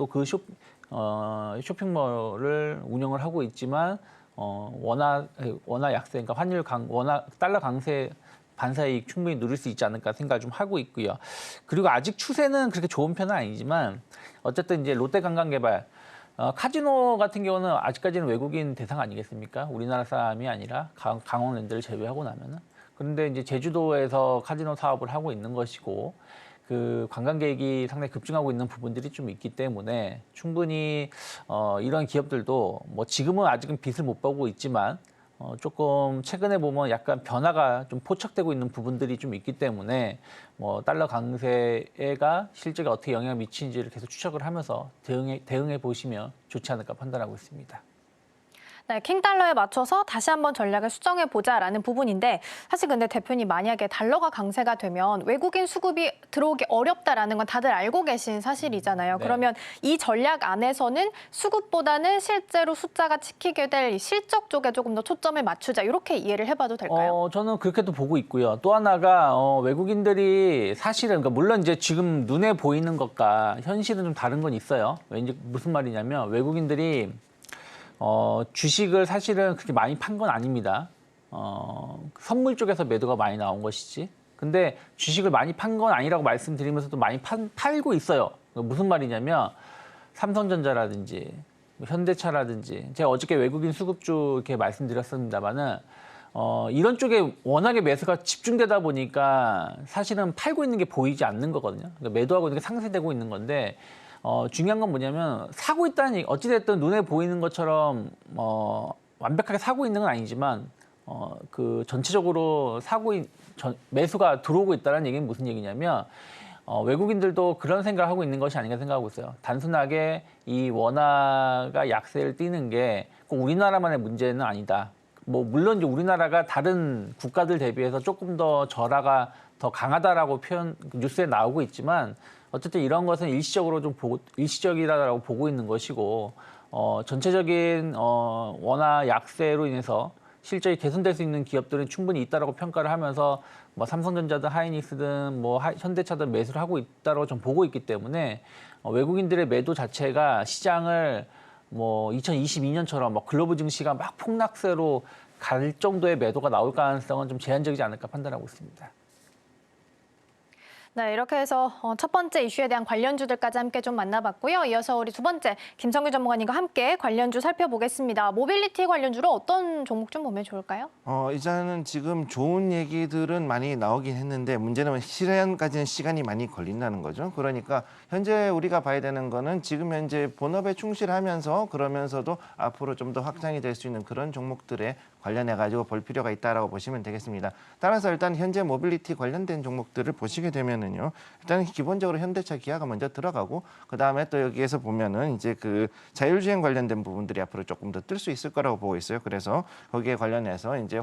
쇼핑몰을 운영을 하고 있지만 원화 약세, 그러니까 원화 달러 강세 반사이익 충분히 누릴 수 있지 않을까 생각을 좀 하고 있고요. 그리고 아직 추세는 그렇게 좋은 편은 아니지만 어쨌든 이제 롯데관광개발 카지노 같은 경우는 아직까지는 외국인 대상 아니겠습니까? 우리나라 사람이 아니라 강원랜드를 제외하고 나면은. 그런데 이제 제주도에서 카지노 사업을 하고 있는 것이고 그 관광객이 상당히 급증하고 있는 부분들이 좀 있기 때문에 충분히 이런 기업들도 뭐 지금은 아직은 빚을 못 보고 있지만 조금 최근에 보면 약간 변화가 좀 포착되고 있는 부분들이 좀 있기 때문에 뭐 달러 강세가 실적에 어떻게 영향을 미치는지를 계속 추적을 하면서 대응해 보시면 좋지 않을까 판단하고 있습니다. 네, 킹달러에 맞춰서 다시 한번 전략을 수정해보자라는 부분인데 사실 근데 대표님 만약에 달러가 강세가 되면 외국인 수급이 들어오기 어렵다라는 건 다들 알고 계신 사실이잖아요. 네. 그러면 이 전략 안에서는 수급보다는 실제로 숫자가 지키게 될 실적 쪽에 조금 더 초점을 맞추자 이렇게 이해를 해봐도 될까요? 저는 그렇게도 보고 있고요. 또 하나가 외국인들이 사실은 그러니까 물론 이제 지금 눈에 보이는 것과 현실은 좀 다른 건 있어요. 왠지 무슨 말이냐면 외국인들이 주식을 사실은 그렇게 많이 판 건 아닙니다. 선물 쪽에서 매도가 많이 나온 것이지. 근데 주식을 많이 판 건 아니라고 말씀드리면서도 많이 팔고 있어요. 무슨 말이냐면 삼성전자라든지 현대차라든지 제가 어저께 외국인 수급주 이렇게 말씀드렸습니다만은 이런 쪽에 워낙에 매수가 집중되다 보니까 사실은 팔고 있는 게 보이지 않는 거거든요. 그러니까 매도하고 있는 게 상쇄되고 있는 건데 중요한 건 뭐냐면 사고 있다는 어찌됐든 눈에 보이는 것처럼 완벽하게 사고 있는 건 아니지만 그 전체적으로 매수가 들어오고 있다는 얘기는 무슨 얘기냐면 외국인들도 그런 생각을 하고 있는 것이 아닌가 생각하고 있어요. 단순하게 이 원화가 약세를 띠는 게 꼭 우리나라만의 문제는 아니다. 뭐 물론 이제 우리나라가 다른 국가들 대비해서 조금 더 절하가 더 강하다라고 뉴스에 나오고 있지만 어쨌든 이런 것은 일시적으로 일시적이라고 보고 있는 것이고 전체적인 원화 약세로 인해서 실적이 개선될 수 있는 기업들은 충분히 있다라고 평가를 하면서 뭐 삼성전자든 하이닉스든 뭐 현대차든 매수를 하고 있다라고 좀 보고 있기 때문에 외국인들의 매도 자체가 시장을 뭐 2022년처럼 뭐 글로벌 증시가 막 폭락세로 갈 정도의 매도가 나올 가능성은 좀 제한적이지 않을까 판단하고 있습니다. 네, 이렇게 해서 첫 번째 이슈에 대한 관련주들까지 함께 좀 만나봤고요. 이어서 우리 두 번째 김성규 전문가님과 함께 관련주 살펴보겠습니다. 모빌리티 관련주로 어떤 종목 좀 보면 좋을까요? 이제는 지금 좋은 얘기들은 많이 나오긴 했는데 문제는 실현까지는 시간이 많이 걸린다는 거죠. 그러니까 현재 우리가 봐야 되는 거는 지금 현재 본업에 충실하면서 그러면서도 앞으로 좀 더 확장이 될 수 있는 그런 종목들에 관련해 가지고 볼 필요가 있다라고 보시면 되겠습니다. 따라서 일단 현재 모빌리티 관련된 종목들을 보시게 되면은요. 일단 기본적으로 현대차, 기아가 먼저 들어가고 그다음에 또 여기에서 보면은 이제 그 자율주행 관련된 부분들이 앞으로 조금 더 뜰 수 있을 거라고 보고 있어요. 그래서 거기에 관련해서 이제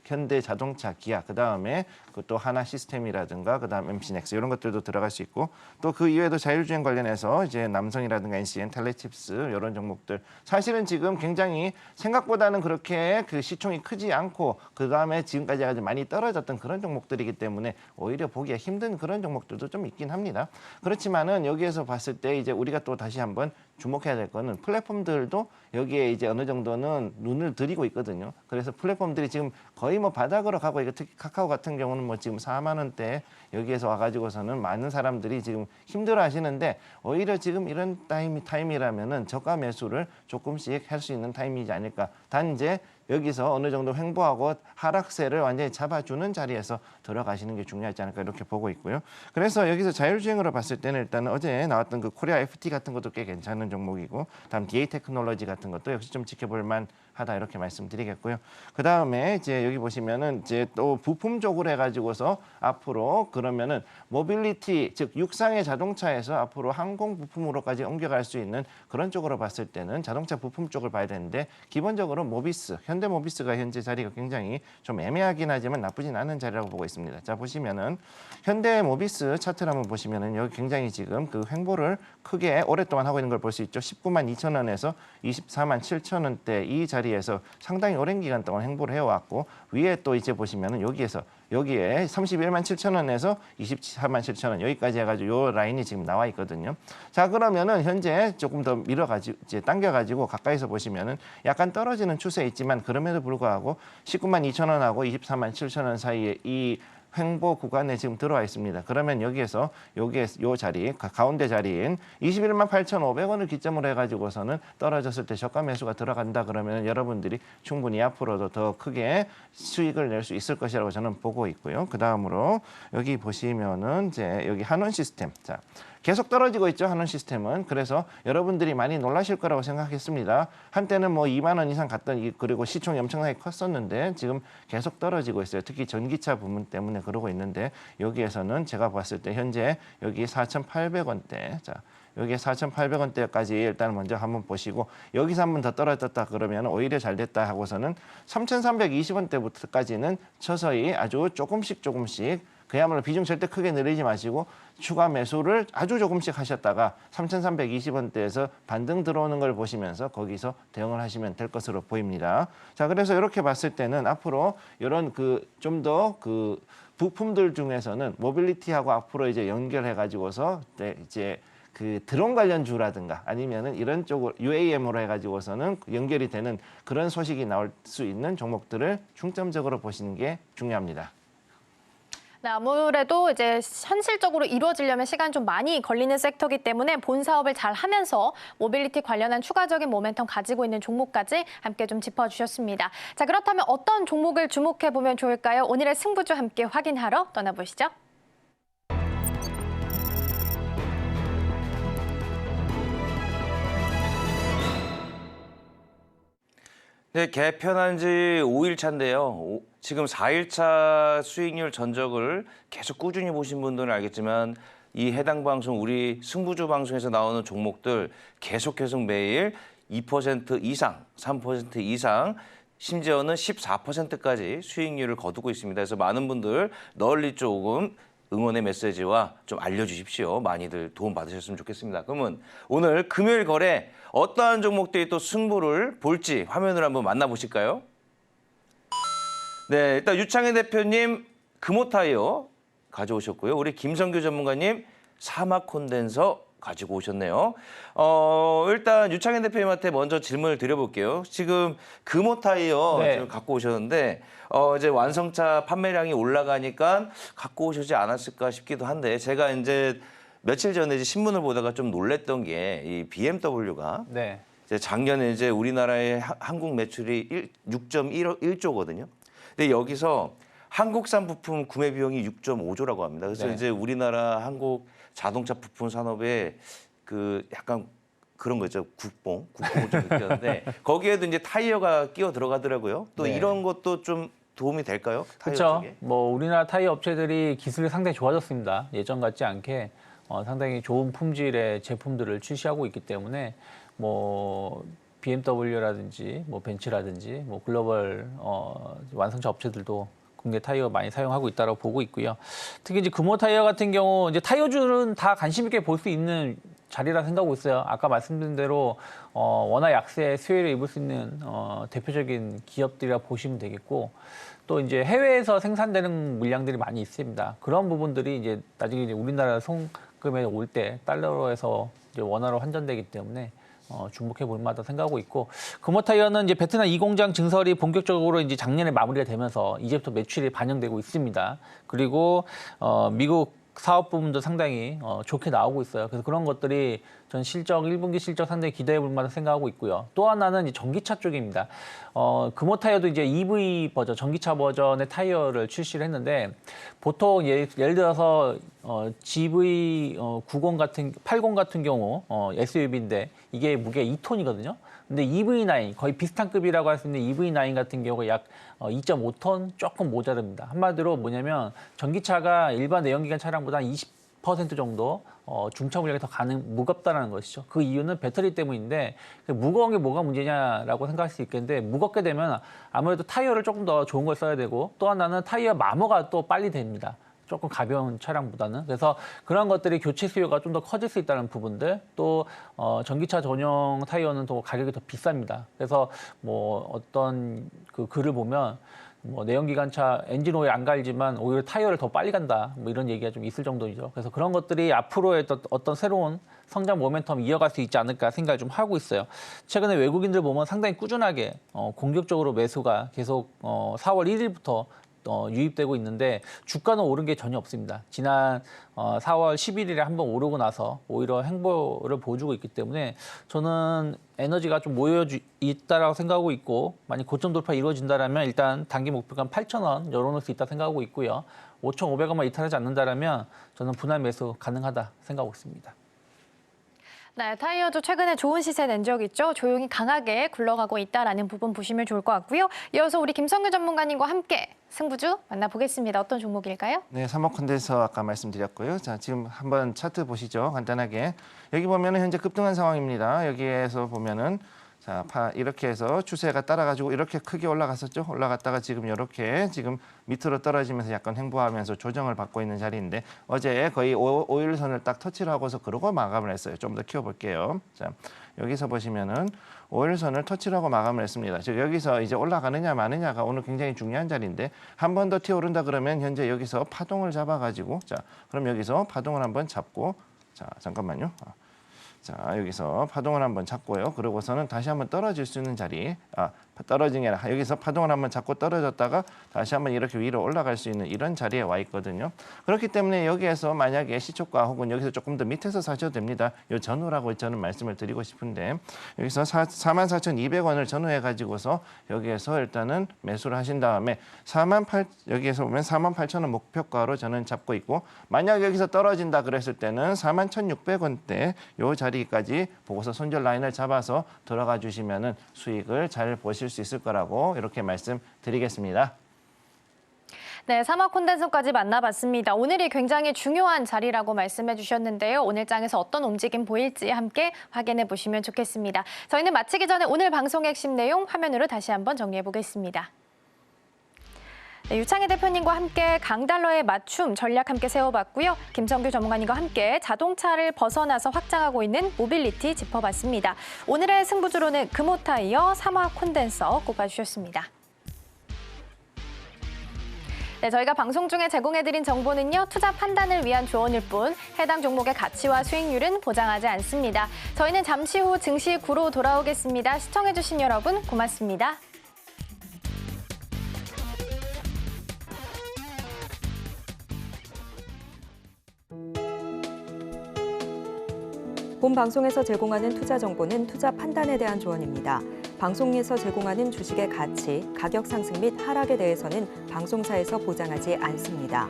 현대 자동차, 기아, 그다음에 또 하나 시스템이라든가 그다음 MC넥스 이런 것들도 들어갈 수 있고 또 그 이외에도 자율주행 관련해서 이제 남성이라든가 NCN, 텔레칩스 이런 종목들 사실은 지금 굉장히 생각보다는 그렇게 그 시총이 크지 않고 그다음에 지금까지 아주 많이 떨어졌던 그런 종목들이기 때문에 오히려 보기가 힘든 그런 종목들도 좀 있긴 합니다. 그렇지만은 여기에서 봤을 때 이제 우리가 또 다시 한번 주목해야 될 거는 플랫폼들도 여기에 이제 어느 정도는 눈을 들이고 있거든요. 그래서 플랫폼들이 지금 거의 뭐 바닥으로 가고 있고 특히 카카오 같은 경우는 뭐 지금 4만 원대 여기에서 와가지고서는 많은 사람들이 지금 힘들어하시는데 오히려 지금 이런 타임이라면은 저가 매수를 조금씩 할 수 있는 타임이지 않을까. 단 이제 여기서 어느 정도 횡보하고 하락세를 완전히 잡아주는 자리에서 들어가시는 게 중요하지 않을까 이렇게 보고 있고요. 그래서 여기서 자율주행으로 봤을 때는 일단 어제 나왔던 그 코리아 FT 같은 것도 꽤 괜찮은 종목이고 다음 DA 테크놀로지 같은 것도 역시 좀 지켜볼 만하다 이렇게 말씀드리겠고요. 그 다음에 이제 여기 보시면은 이제 또 부품 쪽으로 해가지고서 앞으로 그러면은 모빌리티 즉 육상의 자동차에서 앞으로 항공 부품으로까지 옮겨갈 수 있는 그런 쪽으로 봤을 때는 자동차 부품 쪽을 봐야 되는데 기본적으로 모비스 현대모비스가 현재 자리가 굉장히 좀 애매하긴 하지만 나쁘진 않은 자리라고 보고 있습니다. 자 보시면은 현대모비스 차트를 한번 보시면은 여기 굉장히 지금 그 횡보를 크게 오랫동안 하고 있는 걸 볼 수 있죠. 19만 2천 원에서 24만 7천 원대 이 자리에서 상당히 오랜 기간 동안 횡보를 해왔고 위에 또 이제 보시면은 여기에 31만 7천 원에서 24만 7천 원 여기까지 해가지고 요 라인이 지금 나와 있거든요. 자 그러면은 현재 조금 더 밀어가지고 이제 당겨가지고 가까이서 보시면은 약간 떨어지는 추세에 있지만 그럼에도 불구하고 19만 2천 원하고 24만 7천 원 사이에 이 횡보 구간에 지금 들어와 있습니다. 그러면 여기에서 요 자리 가운데 자리인 21만 8,500원을 기점으로 해가지고서는 떨어졌을 때 저가 매수가 들어간다 그러면 여러분들이 충분히 앞으로도 더 크게 수익을 낼 수 있을 것이라고 저는 보고 있고요. 그 다음으로 여기 보시면은 이제 여기 한원 시스템 자. 계속 떨어지고 있죠. 한원 시스템은. 그래서 여러분들이 많이 놀라실 거라고 생각했습니다. 한때는 뭐 2만 원 이상 갔던 그리고 시총이 엄청나게 컸었는데 지금 계속 떨어지고 있어요. 특히 전기차 부문 때문에 그러고 있는데 여기에서는 제가 봤을 때 현재 여기 4,800원대 자 여기에 4,800원대까지 일단 먼저 한번 보시고 여기서 한번 더 떨어졌다 그러면 오히려 잘 됐다 하고서는 3,320원대부터까지는 서서히 아주 조금씩 그야말로 비중 절대 크게 늘리지 마시고 추가 매수를 아주 조금씩 하셨다가 3,320원대에서 반등 들어오는 걸 보시면서 거기서 대응을 하시면 될 것으로 보입니다. 자, 그래서 이렇게 봤을 때는 앞으로 이런 좀 더 부품들 중에서는 모빌리티하고 앞으로 이제 연결해 가지고서 이제 그 드론 관련주라든가 아니면은 이런 쪽으로 UAM으로 해가지고서는 연결이 되는 그런 소식이 나올 수 있는 종목들을 중점적으로 보시는 게 중요합니다. 네, 아무래도 이제 현실적으로 이루어지려면 시간 좀 많이 걸리는 섹터이기 때문에 본 사업을 잘 하면서 모빌리티 관련한 추가적인 모멘텀 가지고 있는 종목까지 함께 좀 짚어주셨습니다. 자, 그렇다면 어떤 종목을 주목해 보면 좋을까요? 오늘의 승부주 함께 확인하러 떠나보시죠. 네, 개편한 지 5일 차인데요. 지금 4일차 수익률 전적을 계속 꾸준히 보신 분들은 알겠지만 이 해당 방송, 우리 승부주 방송에서 나오는 종목들 계속 매일 2% 이상, 3% 이상, 심지어는 14%까지 수익률을 거두고 있습니다. 그래서 많은 분들 널리 조금 응원의 메시지와 좀 알려주십시오. 많이들 도움 받으셨으면 좋겠습니다. 그러면 오늘 금요일 거래 어떠한 종목들이 또 승부를 볼지 화면으로 한번 만나보실까요? 네, 일단 유창현 대표님 금호타이어 가져오셨고요. 우리 김성규 전문가님 사막 콘덴서 가지고 오셨네요. 일단 유창현 대표님한테 먼저 질문을 드려볼게요. 지금 금호타이어 네. 지금 갖고 오셨는데 이제 완성차 판매량이 올라가니까 갖고 오시지 않았을까 싶기도 한데 제가 이제 며칠 전에 이제 신문을 보다가 좀 놀랬던 게 이 BMW가 네. 이제 작년에 이제 우리나라의 한국 매출이 6.1조거든요. 근데 여기서 한국산 부품 구매 비용이 6.5조라고 합니다. 그래서 네. 이제 우리나라 한국 자동차 부품 산업에 그 약간 그런 거 있죠. 국뽕을 좀 느꼈는데 거기에도 이제 타이어가 끼어 들어가더라고요. 또 네. 이런 것도 좀 도움이 될까요? 타이어 그렇죠. 쪽에? 뭐 우리나라 타이어 업체들이 기술이 상당히 좋아졌습니다. 예전 같지 않게 상당히 좋은 품질의 제품들을 출시하고 있기 때문에 뭐 BMW라든지 뭐 벤츠라든지 뭐 글로벌 완성차 업체들도 국내 타이어 많이 사용하고 있다고 보고 있고요. 특히 이제 금호 타이어 같은 경우 이제 타이어주는 다 관심 있게 볼 수 있는 자리라 생각하고 있어요. 아까 말씀드린 대로 워낙 약세 수혜를 입을 수 있는 대표적인 기업들이라 보시면 되겠고 또 이제 해외에서 생산되는 물량들이 많이 있습니다. 그런 부분들이 이제 나중에 이제 우리나라 송금에 올 때 달러로 해서 이제 원화로 환전되기 때문에 주목해 볼 만하다 생각하고 있고 금호 타이어는 이제 베트남 2공장 증설이 본격적으로 이제 작년에 마무리가 되면서 이제부터 매출이 반영되고 있습니다. 그리고 미국 사업 부분도 상당히 좋게 나오고 있어요. 그래서 그런 것들이 전 실적 1분기 실적 상당히 기대해 볼 만하다 생각하고 있고요. 또 하나는 이제 전기차 쪽입니다. 금호 타이어도 이제 EV 버전, 전기차 버전의 타이어를 출시를 했는데 보통 예를 들어서 GV90 80 같은 경우 SUV인데 이게 무게 2톤이거든요. 근데 EV9 거의 비슷한 급이라고 할 수 있는 EV9 같은 경우가 약 2.5톤 조금 모자릅니다. 한마디로 뭐냐면 전기차가 일반 내연기관 차량보다 20% 정도 중차 물량이 더 무겁다는 것이죠. 그 이유는 배터리 때문인데 무거운 게 뭐가 문제냐라고 생각할 수 있겠는데 무겁게 되면 아무래도 타이어를 조금 더 좋은 걸 써야 되고 또 하나는 타이어 마모가 또 빨리 됩니다. 조금 가벼운 차량보다는. 그래서 그런 것들이 교체 수요가 좀 더 커질 수 있다는 부분들 또 전기차 전용 타이어는 또 가격이 더 비쌉니다. 그래서 뭐 어떤 그 글을 보면 뭐 내연기관차 엔진 오일 안 갈지만 오히려 타이어를 더 빨리 간다 뭐 이런 얘기가 좀 있을 정도이죠. 그래서 그런 것들이 앞으로의 어떤 새로운 성장 모멘텀 이어갈 수 있지 않을까 생각을 좀 하고 있어요. 최근에 외국인들 보면 상당히 꾸준하게 공격적으로 매수가 계속 4월 1일부터 유입되고 있는데 주가는 오른 게 전혀 없습니다. 지난 4월 11일에 한번 오르고 나서 오히려 행보를 보여주고 있기 때문에 저는 에너지가 좀 모여 있다라고 생각하고 있고 만약 고점 돌파 이루어진다면 일단 단기 목표가 8,000원 열어놓을 수 있다 생각하고 있고요. 5,500원만 이탈하지 않는다면 저는 분할 매수 가능하다 생각하고 있습니다. 네, 타이어도 최근에 좋은 시세 낸 적 있죠. 조용히 강하게 굴러가고 있다라는 부분 보시면 좋을 것 같고요. 이어서 우리 김성규 전문가님과 함께 승부주 만나보겠습니다. 어떤 종목일까요? 네, 사막 콘덴서 아까 말씀드렸고요. 자, 지금 한번 차트 보시죠. 간단하게. 여기 보면은 현재 급등한 상황입니다. 여기에서 보면은 자, 이렇게 해서 추세가 따라가지고 이렇게 크게 올라갔었죠. 올라갔다가 지금 이렇게 지금 밑으로 떨어지면서 약간 횡보하면서 조정을 받고 있는 자리인데 어제 거의 5일선을 딱 터치를 하고서 그러고 마감을 했어요. 좀 더 키워볼게요. 자, 여기서 보시면은 5일선을 터치를 하고 마감을 했습니다. 즉 여기서 이제 올라가느냐 마느냐가 오늘 굉장히 중요한 자리인데 한 번 더 튀어오른다 그러면 현재 여기서 파동을 잡아가지고 자, 그럼 여기서 파동을 한번 잡고 자, 잠깐만요. 자, 여기서 파동을 한번 잡고요. 그러고서는 다시 한번 떨어질 수 있는 자리, 떨어진 게 아니라 여기서 파동을 한번 잡고 떨어졌다가 다시 한번 이렇게 위로 올라갈 수 있는 이런 자리에 와 있거든요. 그렇기 때문에 여기에서 만약에 시초가 혹은 여기서 조금 더 밑에서 사셔도 됩니다. 요 전후라고 저는 말씀을 드리고 싶은데 여기서 44,200원을 전후해 가지고서 여기에서 일단은 매수를 하신 다음에 여기에서 보면 48,000원 목표가로 저는 잡고 있고 만약 여기서 떨어진다 그랬을 때는 41,600원대 요 자리까지 보고서 손절 라인을 잡아서 들어가 주시면은 수익을 잘 보실 수 있을 거라고 이렇게 말씀드리겠습니다. 네, 사막 콘덴서까지 만나봤습니다. 오늘이 굉장히 중요한 자리라고 말씀해 주셨는데요. 오늘 장에서 어떤 움직임 보일지 함께 확인해 보시면 좋겠습니다. 저희는 마치기 전에 오늘 방송 핵심 내용 화면으로 다시 한번 정리해 보겠습니다. 네, 유창희 대표님과 함께 강달러의 맞춤 전략 함께 세워봤고요. 김성규 전문가님과 함께 자동차를 벗어나서 확장하고 있는 모빌리티 짚어봤습니다. 오늘의 승부주로는 금호타이어, 사막 콘덴서 꼽아주셨습니다. 네, 저희가 방송 중에 제공해드린 정보는요. 투자 판단을 위한 조언일 뿐 해당 종목의 가치와 수익률은 보장하지 않습니다. 저희는 잠시 후 증시 9로 돌아오겠습니다. 시청해주신 여러분 고맙습니다. 본 방송에서 제공하는 투자 정보는 투자 판단에 대한 조언입니다. 방송에서 제공하는 주식의 가치, 가격 상승 및 하락에 대해서는 방송사에서 보장하지 않습니다.